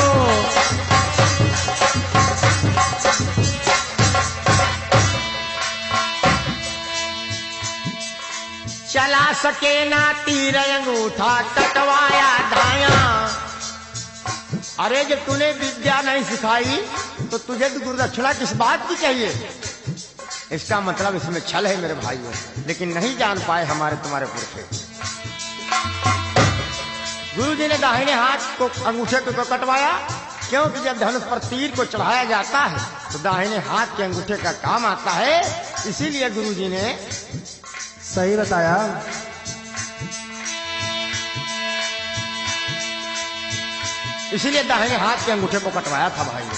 चला सके ना तीर अंगूठा कटवाया दाया। अरे जब तूने विद्या नहीं सिखाई तो तुझे तो गुरुदक्षिणा किस बात की चाहिए? इसका मतलब इसमें छल है मेरे भाइयों, लेकिन नहीं जान पाए हमारे तुम्हारे पुरखे। गुरु जी ने दाहिने हाथ को अंगूठे को कटवाया, क्योंकि जब धनुष पर तीर को चढ़ाया जाता है तो दाहिने हाथ के अंगूठे का काम आता है। इसीलिए गुरु जी ने सही बताया। इसीलिए दाहिने हाथ के अंगूठे को कटवाया था भाई ने।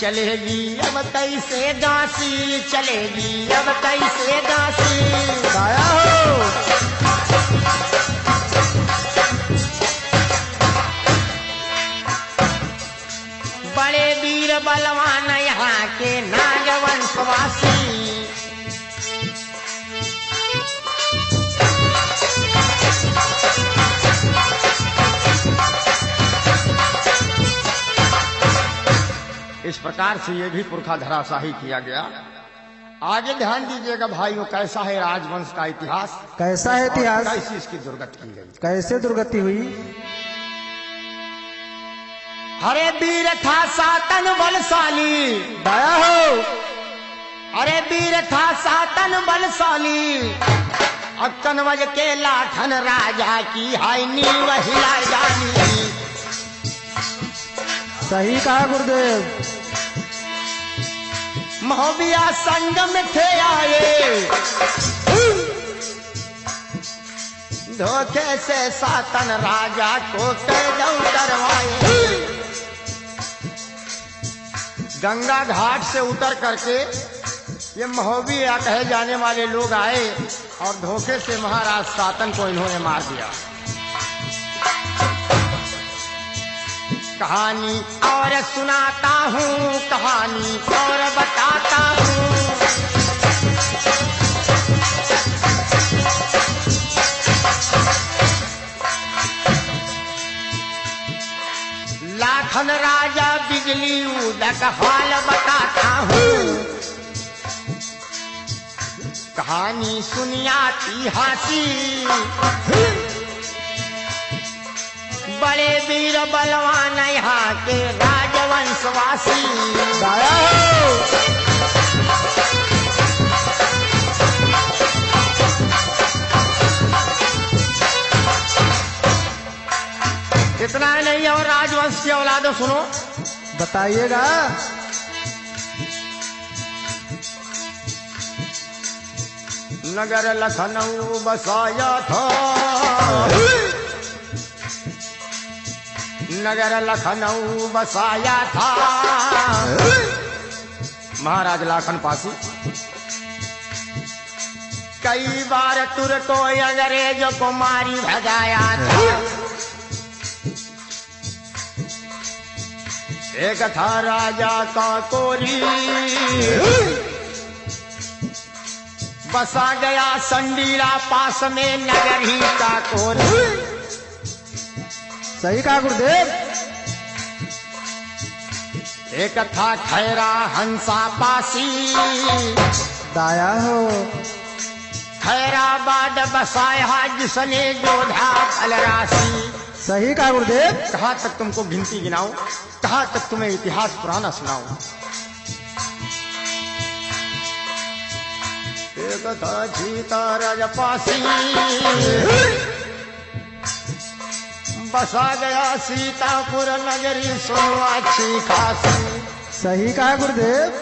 चलेगी अब कैसे दासी, चलेगी अब कैसे दासी। दाया हो। बड़े वीर बलवान यहाँ के नागवंशवासी। इस प्रकार से ये भी पुरखा धराशाही किया गया। आगे ध्यान दीजिएगा भाइयों, कैसा है राजवंश का इतिहास, कैसा है इतिहास, कैसी इसकी दुर्गति की गई, कैसे दुर्गति हुई। अरे वीर था सातन बलशाली। दाया हो। अरे वीर था सातन बलशाली, अक्कनवज के लाठन राजा की हाय नींव हिला जानी। सही कहा गुरुदेव। महोबिया संग में थे आए, धोखे से सातन राजा को कैद करवाए। गंगा घाट से उतर करके ये महोबिया कहे जाने वाले लोग आए और धोखे से महाराज सातन को इन्होंने मार दिया। कहानी और सुनाता हूँ, कहानी और बताता हूँ। लाखन राजा बिजली उदक हाल बताता हूँ। कहानी सुनियाती हाथी, बड़े वीर बलवान यहाँ के राजवंशवासी। दाया हो। इतना ही नहीं और राजवंश की औलादों सुनो, बताइएगा। नगर लखनऊ बसाया था, नगर लखनऊ बसाया था महाराज लाखन पासी। कई बार तुर्को अंग्रेज को मारी भगाया था। एक था राजा का कोरी, बसा गया संडीला पास में नगर ही का कोरी। सही कहा गुरुदेव। एक था खैरा हंसा पासी। दाया हो। खैराबाद बसाया जिसने जोधा फलराशि। सही कहा गुरुदेव। कहाँ तक तुमको गिनती गिनाऊं, कहाँ तक तुम्हें इतिहास पुराना सुनाऊं। एक था जीता राजपासी, बसा गया सीतापुर नगरी सुनो अच्छी खासी। सही कहा गुरुदेव।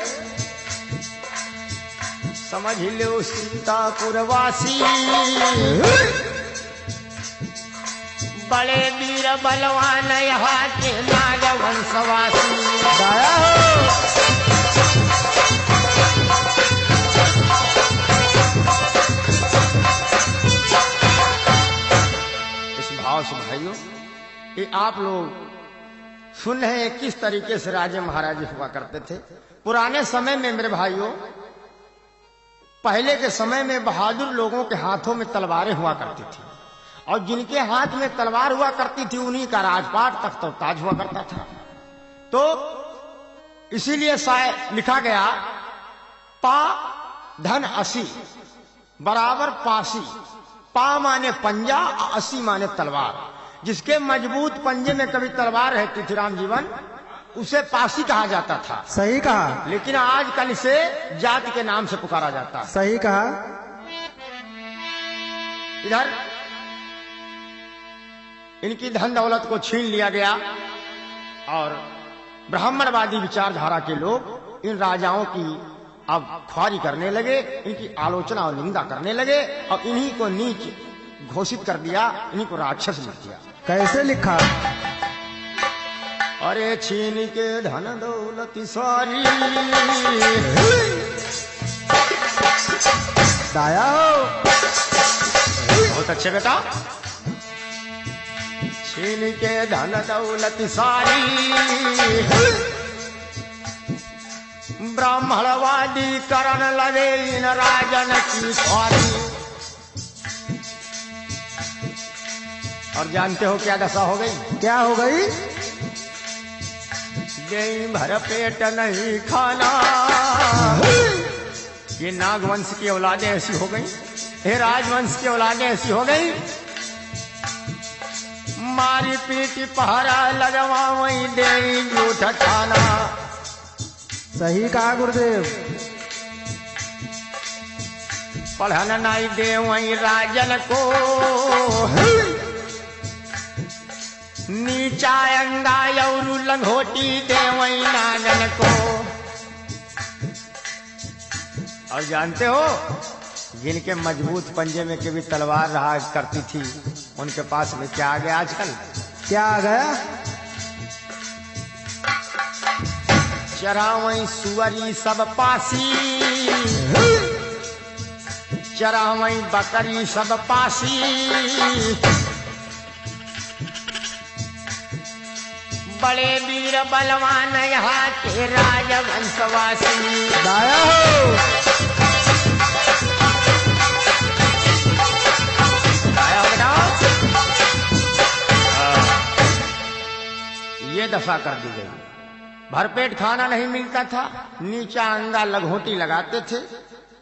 समझ लो सीतापुर वासी, बड़े वीर बलवान यहाँ के नागवंशवासी। दाया हो। इस भाव से भाइयों, ये आप लोग सुन रहे हैं किस तरीके से राजे महाराजे हुआ करते थे पुराने समय में। मेरे भाइयों, पहले के समय में बहादुर लोगों के हाथों में तलवारें हुआ करती थी और जिनके हाथ में तलवार हुआ करती थी उन्हीं का राजपाट तख्त और ताज हुआ करता था। तो इसीलिए शायद लिखा गया पा धन असी बराबर पासी। पा माने पंजा, असी माने तलवार। जिसके मजबूत पंजे में कभी तलवार रहती थी राम जीवन, उसे पासी कहा जाता था। सही कहा। लेकिन आजकल इसे जाति के नाम से पुकारा जाता है। सही कहा। इधर इनकी धन दौलत को छीन लिया गया और ब्राह्मणवादी विचारधारा के लोग इन राजाओं की अब ख्वारी करने लगे, इनकी आलोचना और निंदा करने लगे और इन्हीं को नीच घोषित कर दिया, इन्हीं को राक्षस लिख दिया। कैसे लिखा? अरे छीन के धन दौलत सारी दाया हो। बहुत अच्छे बेटा। छीन के धन दौलत सारी ब्राह्मणवादी करण लगे इन राजन की स्वारी। और जानते हो क्या दशा हो गई? क्या हो गई? गई भर पेट नहीं खाना। ये नागवंश की औलादें ऐसी हो गई, हे राजवंश की औलादें ऐसी हो गई। मारी पीटी पहरा लगवा वही दे जूठ खाना। सही कहा गुरुदेव। पढ़न नहीं दे वही राजन को नीचा अंगा और लंगोटी दे वही नागन को। और जानते हो जिनके मजबूत पंजे में कभी तलवार रहा करती थी उनके पास में क्या आ गया आजकल? क्या आ गया? चरा वही सुअरी सब पासी, चरा वही बकरी सब पासी। बड़े वीर बलवान यहाँ के राजवंशवासी। दाया हो। दाया हो बेटा। ये दफा कर दी गई। भरपेट खाना नहीं मिलता था, नीचा अंगा लघोटी लगाते थे।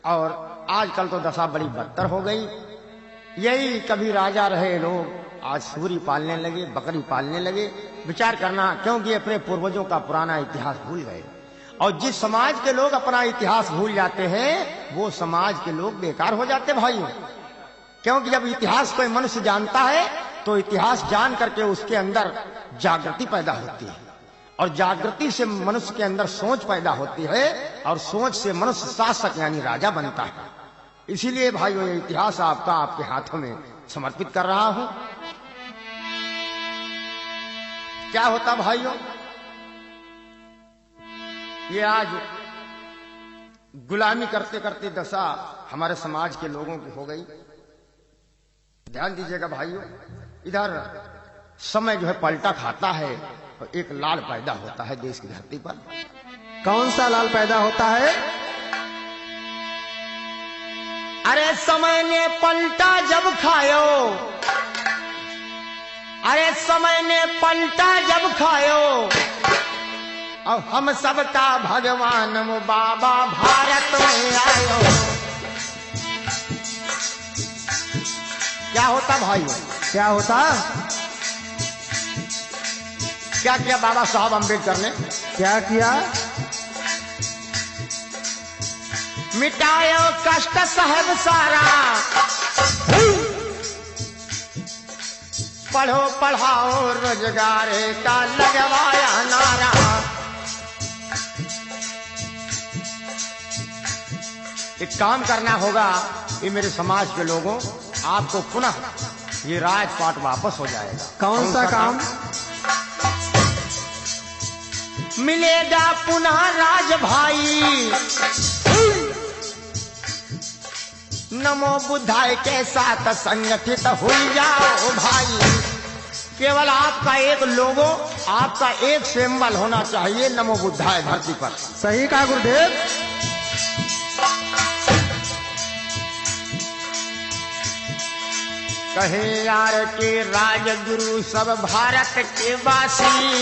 और आजकल तो दशा बड़ी बदतर हो गई। यही कभी राजा रहे लोग आज सूरी पालने लगे, बकरी पालने लगे। विचार करना, क्योंकि अपने पूर्वजों का पुराना इतिहास भूल गए। और जिस समाज के लोग अपना इतिहास भूल जाते हैं वो समाज के लोग बेकार हो जाते भाइयों। क्योंकि जब इतिहास कोई मनुष्य जानता है तो इतिहास जान करके उसके अंदर जागृति पैदा होती है। और जागृति से मनुष्य के अंदर सोच पैदा होती है। और सोच से मनुष्य शासक यानी राजा बनता है। इसीलिए भाइयों ये इतिहास आपका आपके हाथों में समर्पित कर रहा हूं। क्या होता भाइयों, ये आज गुलामी करते करते दशा हमारे समाज के लोगों की हो गई। ध्यान दीजिएगा भाइयों, इधर समय जो है पलटा खाता है और एक लाल पैदा होता है देश की धरती पर। कौन सा लाल पैदा होता है? अरे समय ने पलटा जब खायो, अरे समय ने पलटा जब खायो, अब हम सबका भगवान वो बाबा भारत में आयो। क्या होता भाइयों? क्या होता? क्या किया बाबा साहब अम्बेडकर ने? क्या किया? मिटायो कष्ट साहब सारा, पढ़ो पढ़ाओ रोजगार का लगवाया नारा। एक काम करना होगा ये मेरे समाज के लोगों, आपको पुनः ये राजपाट वापस हो जाएगा। कौन सा काम? मिलेगा पुनः राज भाई, नमो बुद्धाय के साथ संगठित हो जाओ भाई। केवल आपका एक लोगो, आपका एक सिंबल होना चाहिए नमो बुद्धाय धरती पर। सही कहा गुरुदेव। कहे यार के राजगुरु सब भारत के वासी,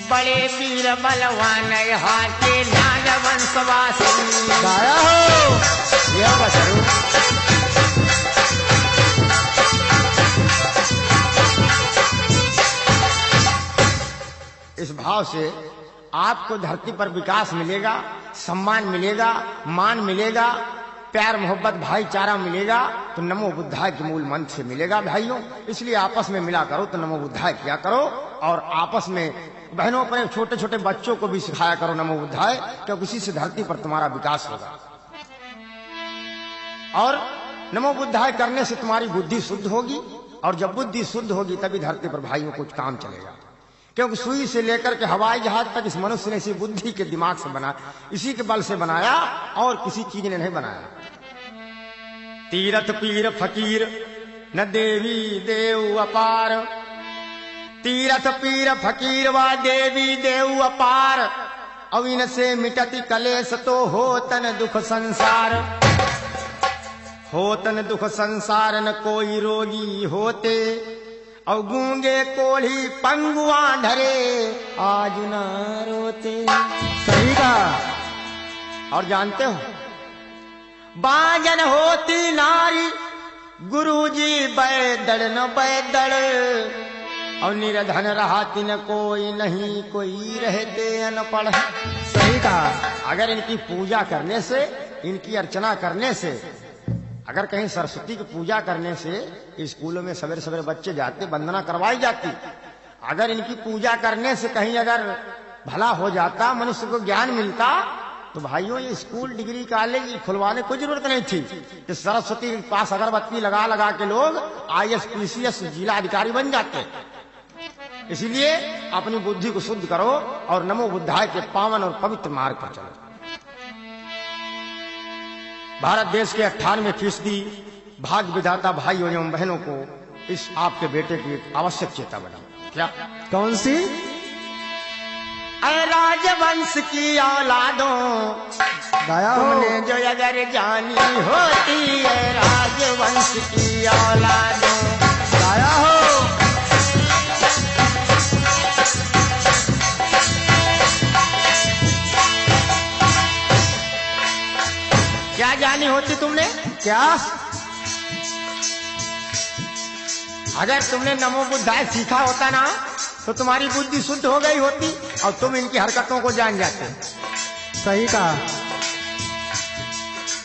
बड़े वीर बलवान यहाँ के नागवंशवासी। दाया हो। ये होगा जरूर। इस भाव से आपको धरती पर विकास मिलेगा, सम्मान मिलेगा, मान मिलेगा, प्यार मोहब्बत भाईचारा मिलेगा तो नमो बुद्धाय के मूल मंत्र से मिलेगा भाइयों। इसलिए आपस में मिला करो तो नमो बुद्धाय किया करो। और आपस में बहनों अपने छोटे छोटे बच्चों को भी सिखाया करो नमो बुद्धाय, क्योंकि इसी से धरती पर तुम्हारा विकास होगा। और नमो बुद्धाय करने से तुम्हारी बुद्धि शुद्ध होगी और जब बुद्धि शुद्ध होगी तभी धरती पर भाइयों कुछ काम चलेगा। क्योंकि सुई से लेकर के हवाई जहाज तक इस मनुष्य ने इसी बुद्धि के दिमाग से बना, इसी के बल से बनाया और किसी चीज ने नहीं बनाया। तीरथ पीर फकीर न देवी देव अपार, तीरथ पीर फकीर व देवी देव अपार, अब इनसे मिटती कलेश तो होतन दुख संसार, होतन दुख संसार न कोई रोगी होते, और गूंगे कोढ़ी पंगुआ ढरे आज न रोते। सही कहा। और जानते हो बाजन होती नारी गुरुजी बैदड़ न बैदड़, और निरधन रहाती न कोई नहीं कोई रहते अनपढ़। सही कहा। अगर इनकी पूजा करने से, इनकी अर्चना करने से, अगर कहीं सरस्वती की पूजा करने से स्कूलों में सवेरे सवेरे बच्चे जाते, वंदना करवाई जाती, अगर इनकी पूजा करने से कहीं अगर भला हो जाता, मनुष्य को ज्ञान मिलता, तो भाइयों ये स्कूल डिग्री कॉलेज खुलवाने की जरूरत नहीं थी। कि सरस्वती के पास अगरबत्ती लगा लगा के लोग IAS PCS जिला अधिकारी बन जाते। इसलिए अपनी बुद्धि को शुद्ध करो और नमो बुद्धाय के पावन और पवित्र मार्ग पर चलो। भारत देश के 98% भाग्य विधाता भाइयों एवं बहनों को इस आपके बेटे की एक आवश्यक चेता बनी। क्या? कौन सी? राजवंश की औलादों गाया हो। तुमने जो अगर जानी होती है, राजवंश की औलादों गाया हो। क्या जानी होती तुमने? क्या? अगर तुमने नमो बुद्धाय सीखा होता ना, तो तुम्हारी बुद्धि शुद्ध हो गई होती और तुम इनकी हरकतों को जान जाते। सही कहा।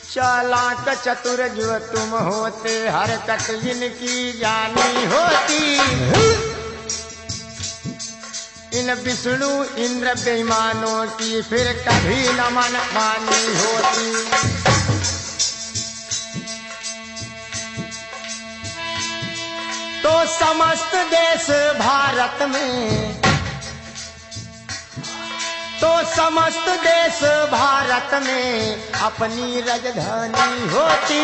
चालाक चतुर जो तुम होते, हरकत इनकी जानी होती। इन विष्णु इंद्र बेईमानों की फिर कभी न मन मानी होती। तो समस्त देश भारत में, तो समस्त देश भारत में अपनी राजधानी होती।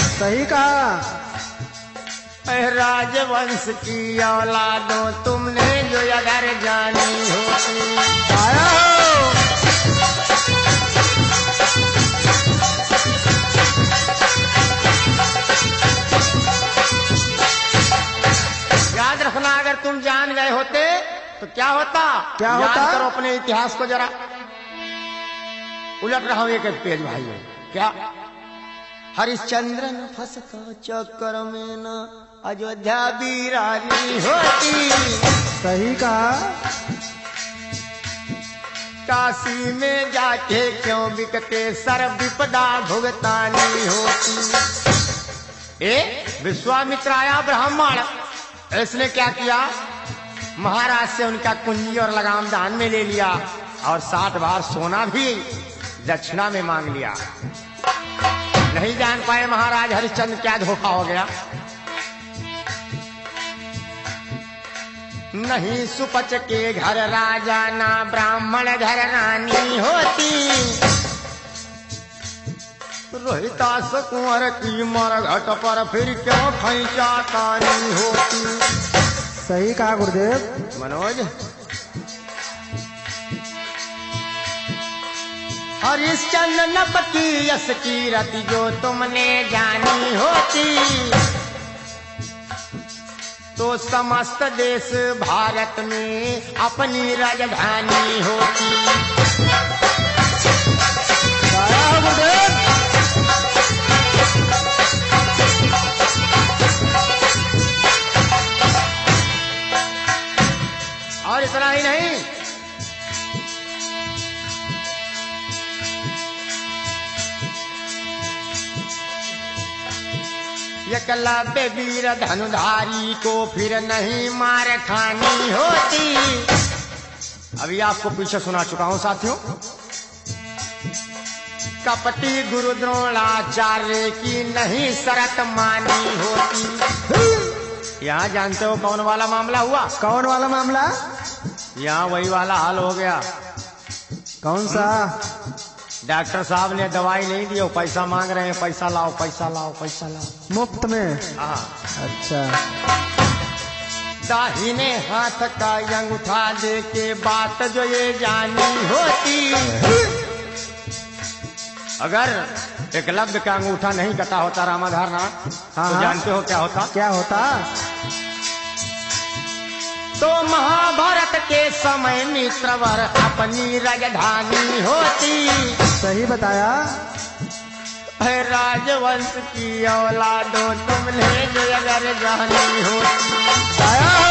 सही कहा। राजवंश की औलादों तुमने जो अगर जानी होती। गाया हो। याद रखना, अगर तुम जान गए होते तो क्या होता? क्या होता? याद करो अपने इतिहास को जरा। उलट रहा हूं एक पेज भाइयों। क्या? हरिश्चंद्र न फंस का चक्कर में न अयोध्या वीरानी होती। सही कहा। काशी में जाके क्यों बिकते सर विपदा भुगतानी होती। विश्वामित्र आया ब्राह्मण, इसने क्या किया? महाराज से उनका कुंजी और लगाम दान में ले लिया और 60 बार सोना भी दक्षिणा में मांग लिया। नहीं जान पाए महाराज हरिश्चंद्र क्या धोखा हो गया। नहीं सुपच के घर राजा ना ब्राह्मण घर रानी होती। रोहितास कुंवर की मरघट पर फिर क्यों खैचा तानी होती। सही कहा गुरुदेव। मनोज, हरिश्चंद्र नप की यश की रति जो तुमने जानी होती। तो समस्त देश भारत में अपनी राजधानी होती। गाया हो गुरुदेव। और इतना ही नहीं, एकलव्य वीर धनुधारी को फिर नहीं मार खानी होती। अभी आपको पीछे सुना चुका हूं साथियों। कपटी गुरु द्रोणाचार्य की नहीं शरत मानी होती। यहाँ जानते हो कौन वाला मामला हुआ? कौन वाला मामला? यहाँ वही वाला हाल हो गया। कौन सा? डॉक्टर साहब ने दवाई नहीं दी, पैसा मांग रहे हैं, पैसा लाओ पैसा लाओ पैसा लाओ। मुफ्त में? हाँ। अच्छा। दाहिने हाथ का अंगूठा दे के बात जो ये जानी होती, अगर एकलव्य का अंगूठा नहीं कटा होता रामाधार ना, तो जानते हो क्या होता? क्या होता? तो महाभारत के समय मित्रवर अपनी राजधानी होती। सही बताया। राजवंश की औलादों तुमने जो अगर जानी होती। आया हो।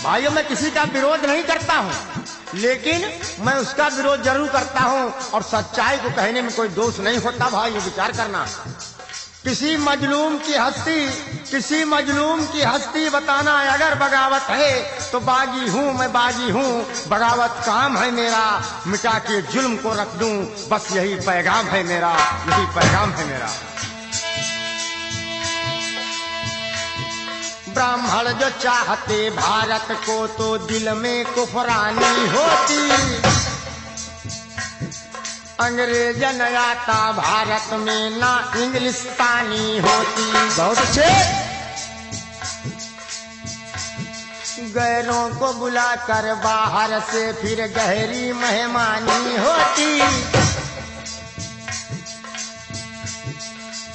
भाइयों, मैं किसी का विरोध नहीं करता हूँ, लेकिन मैं उसका विरोध जरूर करता हूँ, और सच्चाई को कहने में कोई दोष नहीं होता। भाई ये विचार करना, किसी मजलूम की हस्ती बताना अगर बगावत है तो बागी हूँ, मैं बागी हूँ। बगावत काम है मेरा, मिटा के जुल्म को रख दूं, बस यही पैगाम है मेरा, यही पैगाम है मेरा। ब्राह्मण जो चाहते भारत को तो दिल में कुफरानी होती। अंग्रेजन आता भारत में ना इंग्लिस्तानी होती। बहुत अच्छे। गैरों को बुलाकर बाहर से फिर गहरी मेहमानी होती।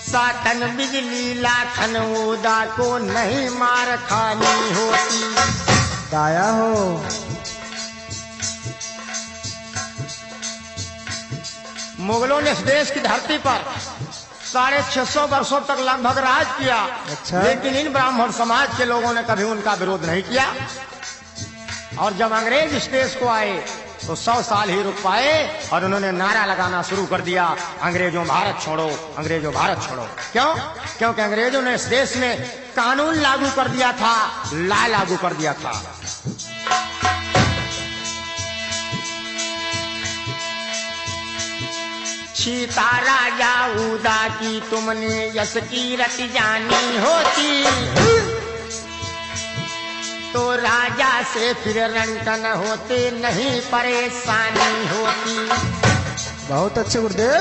सातन बिजली लाखन उदा को नहीं मार खानी होती। दाया हो। मुगलों ने इस देश की धरती पर 650 वर्षों तक लगभग राज किया। अच्छा। लेकिन इन ब्राह्मण समाज के लोगों ने कभी उनका विरोध नहीं किया, और जब अंग्रेज इस देश को आए तो 100 साल ही रुक पाए, और उन्होंने नारा लगाना शुरू कर दिया, अंग्रेजों भारत छोड़ो, अंग्रेजों भारत छोड़ो। क्यों? क्योंकि अंग्रेजों ने इस देश में कानून लागू कर दिया था, ला लागू कर दिया था। सीता राजा उदा की तुमने यश की रति जानी होती। तो राजा से फिर रंकन होते, नहीं परेशानी होती। बहुत अच्छे गुरुदेव।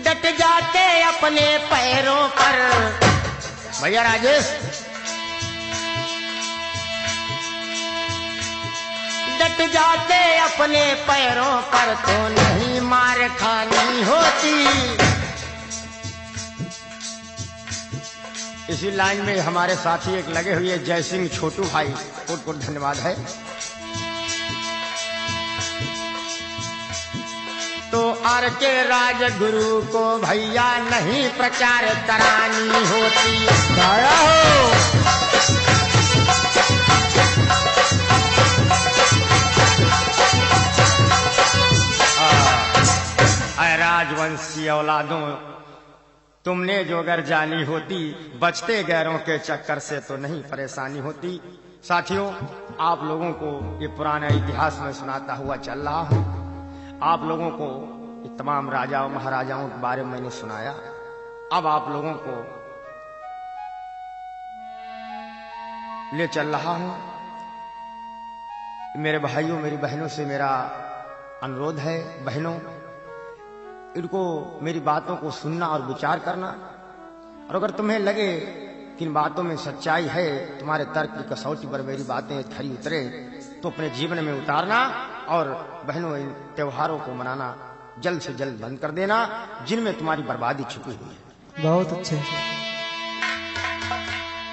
डट जाते अपने पैरों पर। भैया राजेश, डट जाते अपने पैरों पर तो नहीं मार खानी होती। इसी लाइन में हमारे साथी एक लगे हुए जय सिंह छोटू भाई, बहुत बहुत धन्यवाद है। तो आर के राजगुरु को भैया नहीं प्रचार करानी होती। दाया हो। राजवंशी औलादों, तुमने जो अगर जानी होती, बचते गैरों के चक्कर से तो नहीं परेशानी होती। साथियों, आप लोगों को ये पुराना इतिहास में सुनाता हुआ चल रहा हूँ। आप लोगों को ये तमाम राजाओं महाराजाओं के बारे में मैंने सुनाया। अब आप लोगों को ले चल रहा हूँ। मेरे भाइयों मेरी बहनों से मेरा अनुरोध है, बहनों, इनको मेरी बातों को सुनना और विचार करना, और अगर तुम्हें लगे कि इन बातों में सच्चाई है, तुम्हारे तर्क की कसौटी पर मेरी बातें खरी उतरे, तो अपने जीवन में उतारना, और बहनों इन त्योहारों को मनाना जल्द से जल्द बंद कर देना, जिनमें तुम्हारी बर्बादी छुपी हुई है। बहुत अच्छे।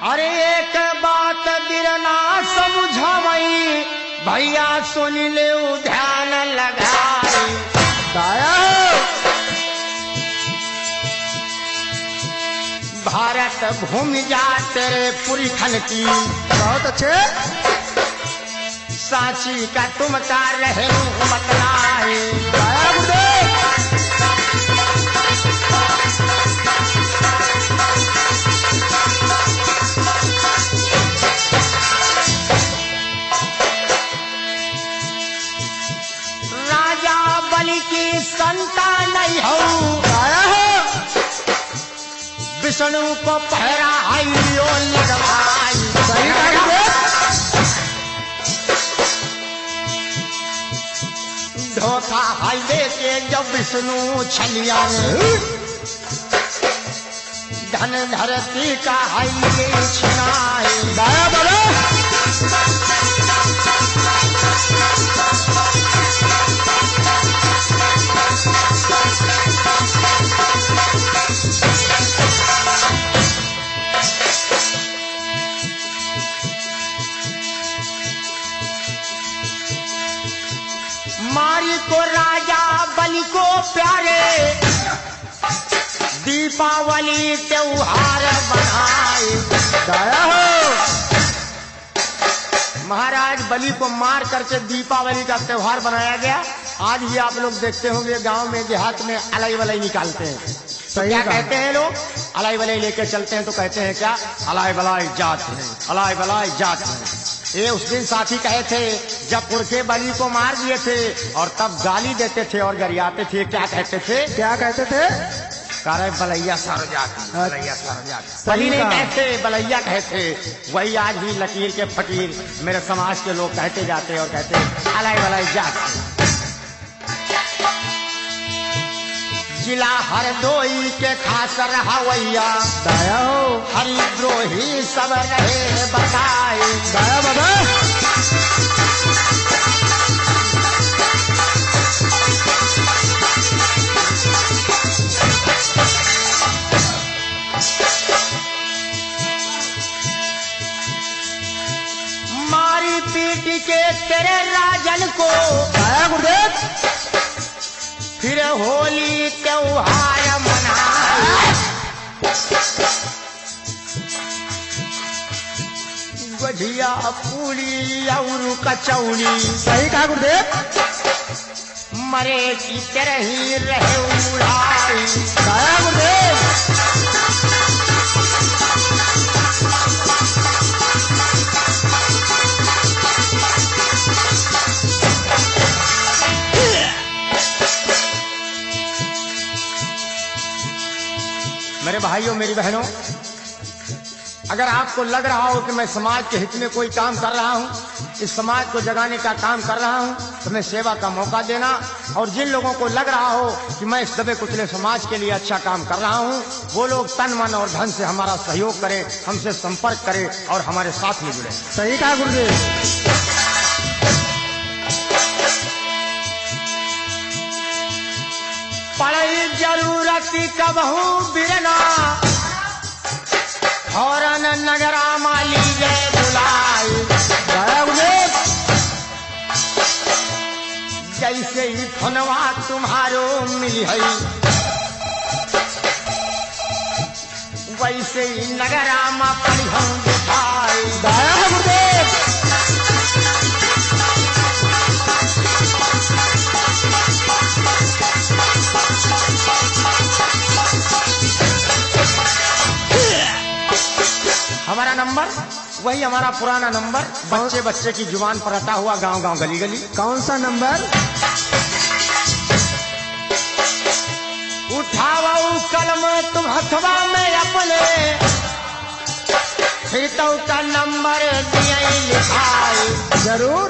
अरे एक बात बिरना समझावई, भैया सुन ले ध्यान लगाई। दाया हो। भारत भूमि जा तेरे पुरी खन की। बहुत अच्छे। सांची का तुम का रहे बतलाए। दाया गुरुदेव। माई की संतान नहीं हो, दाया हो। विष्णु को पहरा आइयो लगवाई। सही कहा गुरुदेव। धोखा हाईवे के जब विष्णु छलिया धन धरती का हाईवे छिनाए। दाया बोलो। मारी को राजा बलि को प्यारे दीपावली त्योहार बनाए। दाया हो। महाराज बलि को मार करके दीपावली का त्योहार बनाया गया। आज भी आप लोग देखते होंगे गांव में देहात में अलाई वलाई निकालते हैं। तो क्या कहते हैं लोग? अलाई वलाई लेके चलते हैं तो कहते हैं क्या? अलाई वलाई जात है, अलाई वलाई जात है। ये उस दिन साथी कहे थे जब पुरखे बलि को मार दिए थे और तब गाली देते थे और गरियाते थे। क्या कहते थे? क्या कहते थे? करे बलैया सारो जाती, बलैया सारो जाती। सही बलि नहीं कहा। कहते, बलैया कहते। वही आज भी लकीर के फकीर मेरे समाज के लोग कहते जाते और कहते अलाई वलाई जात। जिला हरदोई के खास रहावैया दाया हो। हरिद्रोही सब रहे बताए। दाया बाबा। मारी पीट के तेरे राजन को दाया गुरुदेव। फिर होली त्योहार मनाए। गझिया पूरी और कचौड़ी सही कहा गुरुदेव। मरे की तरह ही रहे उड़ाई। दाया गुरुदेव। मेरे भाइयों मेरी बहनों, अगर आपको लग रहा हो कि मैं समाज के हित में कोई काम कर रहा हूं, इस समाज को जगाने का काम कर रहा हूं, तो मैं सेवा का मौका देना। और जिन लोगों को लग रहा हो कि मैं इस दबे कुचले समाज के लिए अच्छा काम कर रहा हूं, वो लोग तन मन और धन से हमारा सहयोग करें, हमसे संपर्क करें और हमारे साथ में जुड़े। सही कहा गुरुदेव। पड़े जरूरत कबहू बिरना फौरन नगरा माली जय बुलाए। दाया गुरुदेव। जैसे ही फनवा तुम्हारो मिली है वैसे ही नगरा मा पड़ी हम दिखाए। दाया गुरुदेव। हमारा नंबर वही हमारा पुराना नंबर, बच्चे बच्चे की जुबान पर रटा हुआ, गांव गांव गली गली। कौन सा नंबर? उठाओ कलम तुम हथवा में अपने, हितौ का नंबर दिए लिखाए। जरूर।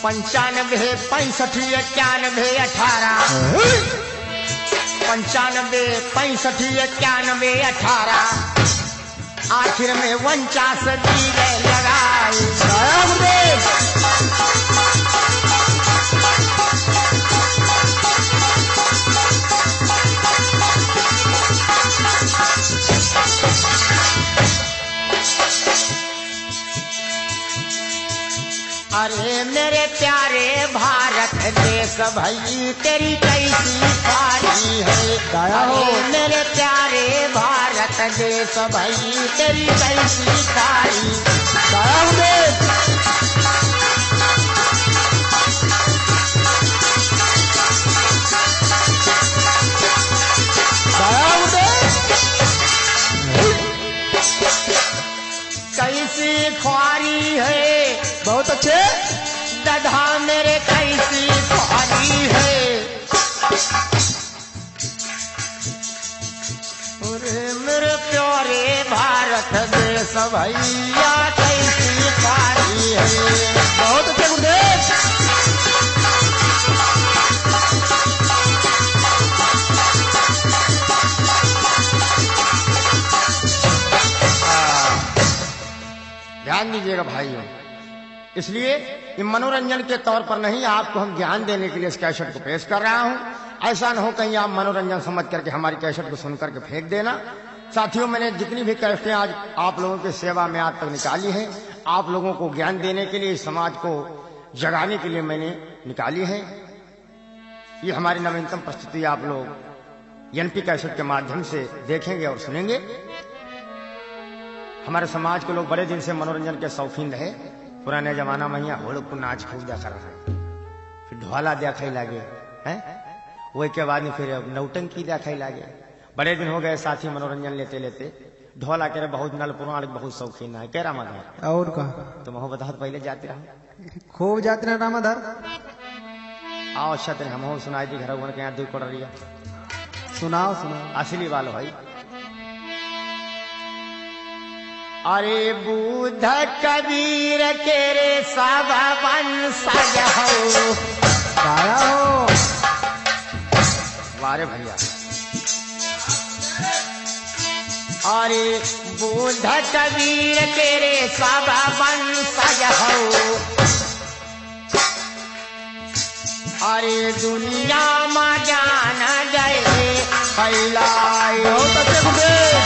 95 65 91 18 95 65 91 18 आखिर में 49 दीवे लगाए। दाया गुरुदेव। अरे मेरे प्यारे भारत देश भई तेरी कैसी पारी है। दाया हो। अरे मेरे प्यारे भारत देश भई तेरी कैसी पारी। दाया गुरुदेव। दाया गुरुदेव। कैसी ख्वारी है बहुत अच्छे। दधा मेरे कैसी पारी है। मेरे प्यारे भारत देश भैया कैसी पारी है। बहुत अच्छे गुरुदेव। ध्यान दीजिएगा भाइयों, इसलिए ये मनोरंजन के तौर पर नहीं, आपको हम ज्ञान देने के लिए इस कैसेट को पेश कर रहा हूं। ऐसा न हो कहीं आप मनोरंजन समझ करके हमारी कैसेट को सुन करके फेंक देना। साथियों, मैंने जितनी भी कैसेटें आज आप लोगों की सेवा में आज तक निकाली है, आप लोगों को ज्ञान देने के लिए, समाज को जगाने के लिए मैंने निकाली है। ये हमारी नवीनतम प्रस्तुति आप लोग एनपी कैसेट के माध्यम से देखेंगे और सुनेंगे। हमारे समाज के लोग बड़े दिन से मनोरंजन के शौकीन रहे। पुराने जमाना में यहाँ होड़ को नाच खूब देखा रहा, फिर ढोला देखा ही लागे हैं, वही के बाद में फिर नौटंकी देखा ही लागे। बड़े दिन हो गए साथी मनोरंजन लेते लेते। ढोला कह रहे बहुत नल पुराण बहुत शौकीन है, कह रामाधर और का तुम हो बता पहले जाते रहो, खूब जाते रहे रामाधर। आओ अच्छा तेरे हम सुनाई दी घर के यहाँ दुख पड़ रही है। सुनाओ सुनाओ। असली वालो भाई। अरे बुद्ध कबीर के रे सब वंशज हो। गाया हो वारे भैया। अरे बुद्ध कबीर के रे सब वंशज हो। अरे दुनिया में जान गए फैलाए। बहुत अच्छे गुरुदेव।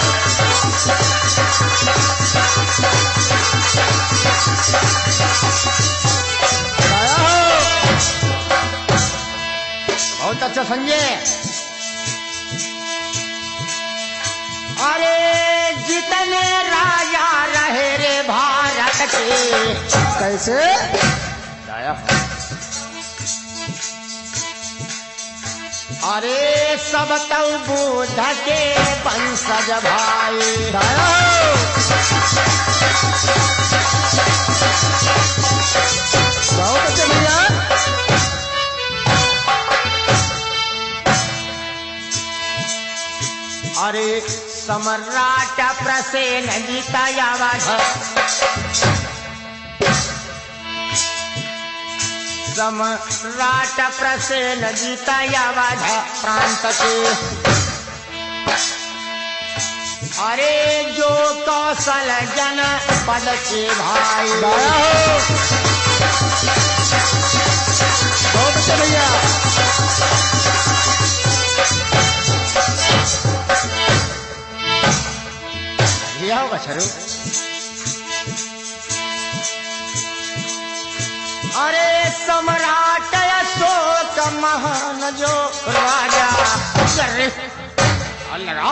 गाया हो बहुत अच्छा संजय। अरे जितने राजा रहे रे भारत के। कैसे? गाया। अरे सब तो बुद्ध के वंशज भाई। गाया हो बहुत अच्छे भैया। अरे सम्राट प्रसेन जीता यावध। सम्राट प्रसेन जीता यावध प्रांत के। अरे जो कौशल जन पद के भाई। गाया हो बहुत अच्छे भैया। लिया होगा छरू। अरे सम्राट अशोक महान जो राजा। लगा।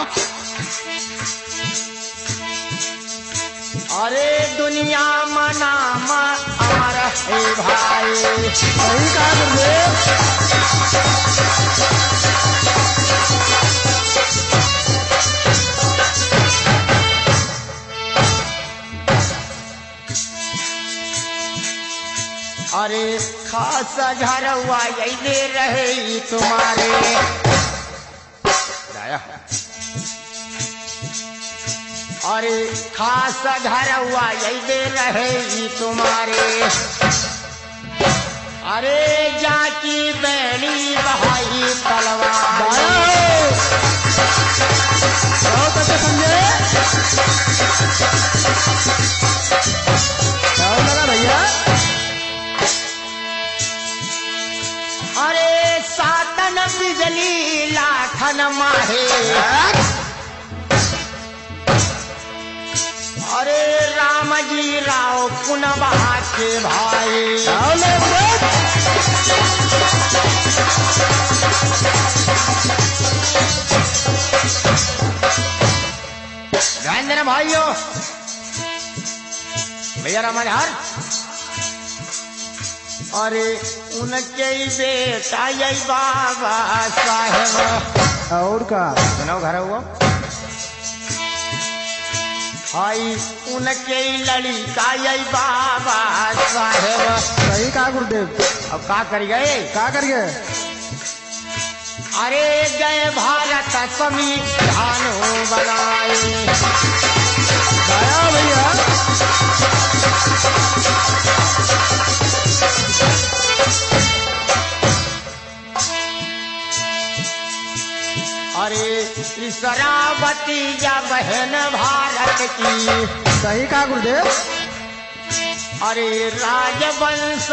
अरे दुनिया में नाम अमर है भाई। सही कहा गुरुदेव। अरे खास घर हुआ यही दे रहे तुम्हारे। अरे खास घर हुआ यही दे रहे तुम्हारे। अरे जाकी बैली बहाई तलवार। बहुत अच्छे समझे। और लगा भैया। अरे सातन बिजली लाखन माहे। अरे राम जी राव पुनवा के भाई। ध्यान देना भाइयों। भैया रामाधार। अरे उनके ही बेटा यही बाबा साहेब। और का सुनो घर हुआ। हाई उनके लड़का यही बाबा साहेब। सही कहा गुरुदेव। अब का कर गए? क्या करिए? अरे गए भारत संविधान बनाए। गाया भैया। अरे इसरावती या बहन भारत की। सही कहा गुरुदेव। अरे राजवंश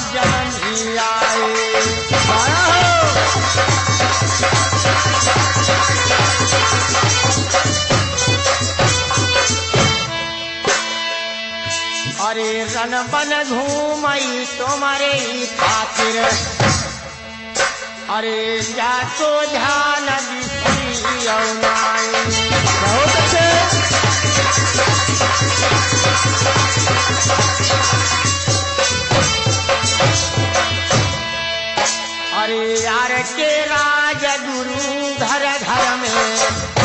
जननी आए। गाया हो। अरे रन बन घूमई तुम्हारे खातिर। अरे जा तो ध्यान बहुत अच्छे। अरे यार के राज गुरु घर घर में।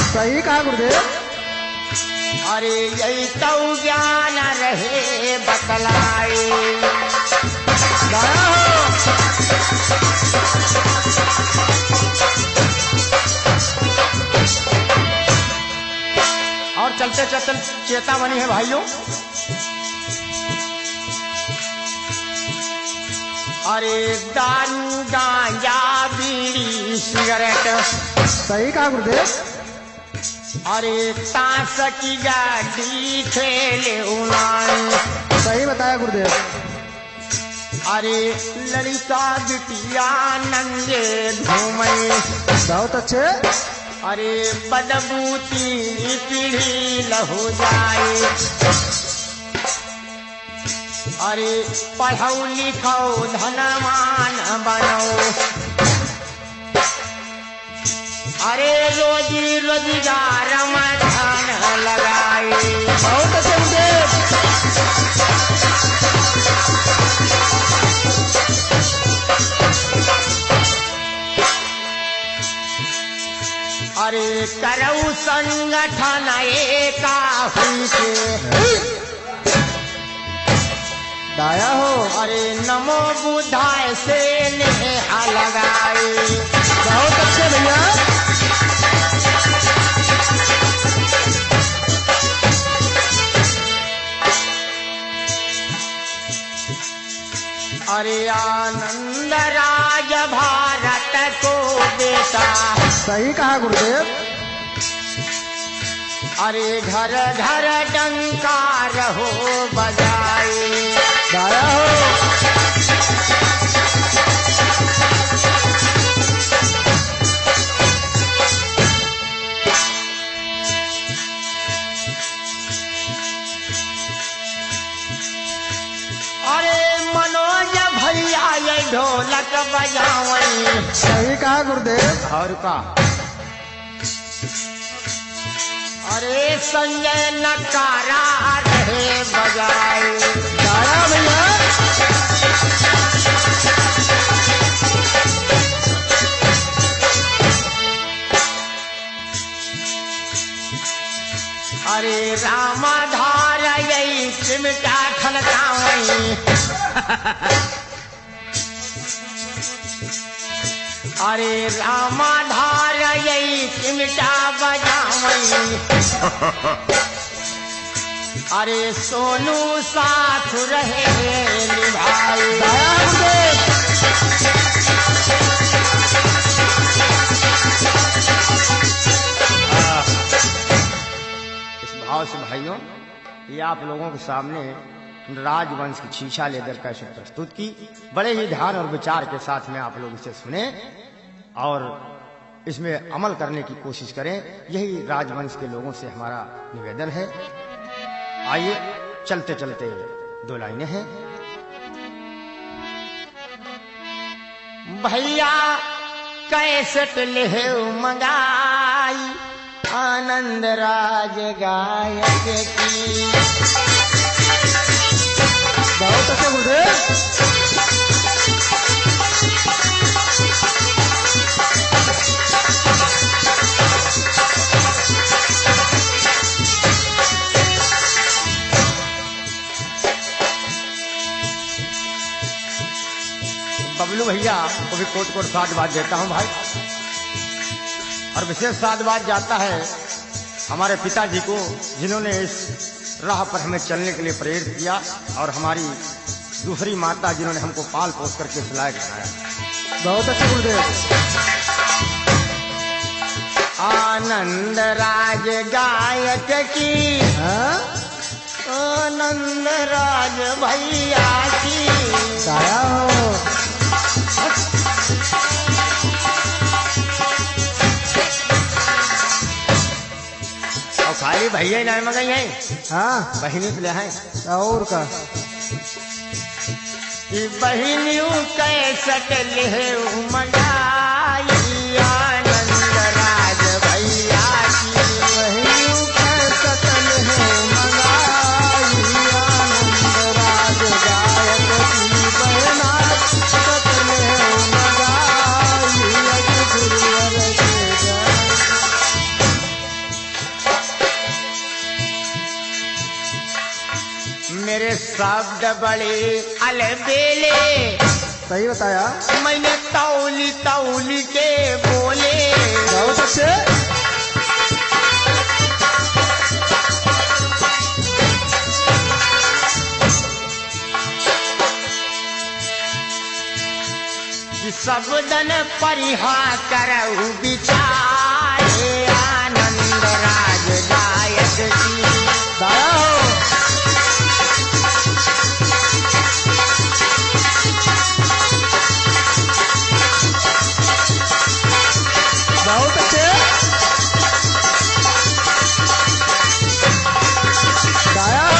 सही कहा गुरुदेव। अरे यही तो ज्ञान रहे बतलाए। गाया हो। और चलते चलते चेतावनी है भाइयों। अरे दारू गांजा बीड़ी सिगरेट। सही कहा गुरुदेव। अरे ताश की गाड़ी खेले उनाई। सही बताया गुरुदेव। अरे लड़का बिटिया नंगे घूमे। बहुत अच्छे। अरे बदबूती पीढ़ी लहू जाए। अरे पढ़ो लिखो धनवान बनो। अरे रोजी रोजगार में धन लगाए। बहुत अच्छे गुरुदेव। अरे करऊ संगठन एका हुई के। गाया हो। अरे नमो बुधाय से नेहा लगाए। बहुत अच्छे भैया। अरे आनंद राज भारत को बेटा। सही कहा गुरुदेव। अरे घर घर डंका रहो बजाए। गाया हो। अरे मनोज भैया ये ढोलक बजावई। सही कहा गुरुदेव। और का? अरे संजय नकारा रहे बजाए। गाया भैया। अरे रामाधार यही चिमटा खलकावई। अरे रामाधार यही चिमटा बजावई। अरे सोनू साथ रहे निभाए। गाया गुरुदेव। इस भाव से भाइयों ये आप लोगों के सामने राजवंश की छीछा लेकर कैसे प्रस्तुत की। बड़े ही ध्यान और विचार के साथ में आप लोग इसे सुने और इसमें अमल करने की कोशिश करें। यही राजवंश के लोगों से हमारा निवेदन है। आइए चलते चलते दो लाइनें हैं। भैया कैसेट ले मंगाई आनंद राज गायक की। बहुत अच्छे गुरुदेव। भैया वो भी कोट कोट साधुवाद देता हूँ भाई। और विशेष साधुवाद जाता है हमारे पिताजी को, जिन्होंने इस राह पर हमें चलने के लिए प्रेरित किया, और हमारी दूसरी माता जिन्होंने हमको पाल पोस करके इस लायक बनाया। बहुत अच्छे गुरुदेव। आनंद राज गायक की, हाँ? आनंद राज भैया की काया हो। और खाली भैया नहीं मगई है, हाँ बहिनी तो ले हैं और का बहिनियों कैसट ले मंगाई आनंद राज भैया की। बहिनियों कैसट ले मंगाई आनंद राज गायक की। बहना कैसट ले मंगाई अज गुरुवर के गाय। मेरे शब्द बड़े अलबेले, सही बताया। मैंने तौली तौली के बोले। बहुत अच्छे। कि सबदन परिहा करऊ विचारे आनंद राज गायक की। दाया हो। बहुत अच्छे। दाया हो।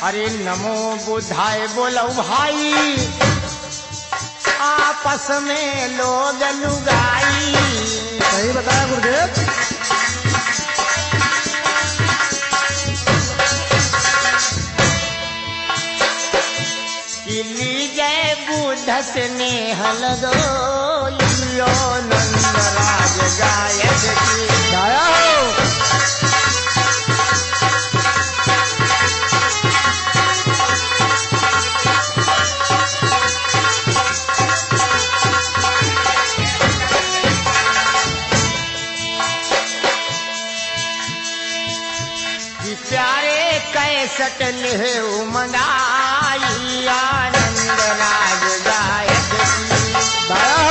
अरे नमो बुधाय बोलो भाई, आपस में लोग लुगाई। सही बताया गुरुदेव। किली जय बुद्ध स्नेह लगो लियो नंद राज गायक की। दाया हो। कि प्यारे कैसट ले मंगाई आनंद राज गायक की। दाया हो।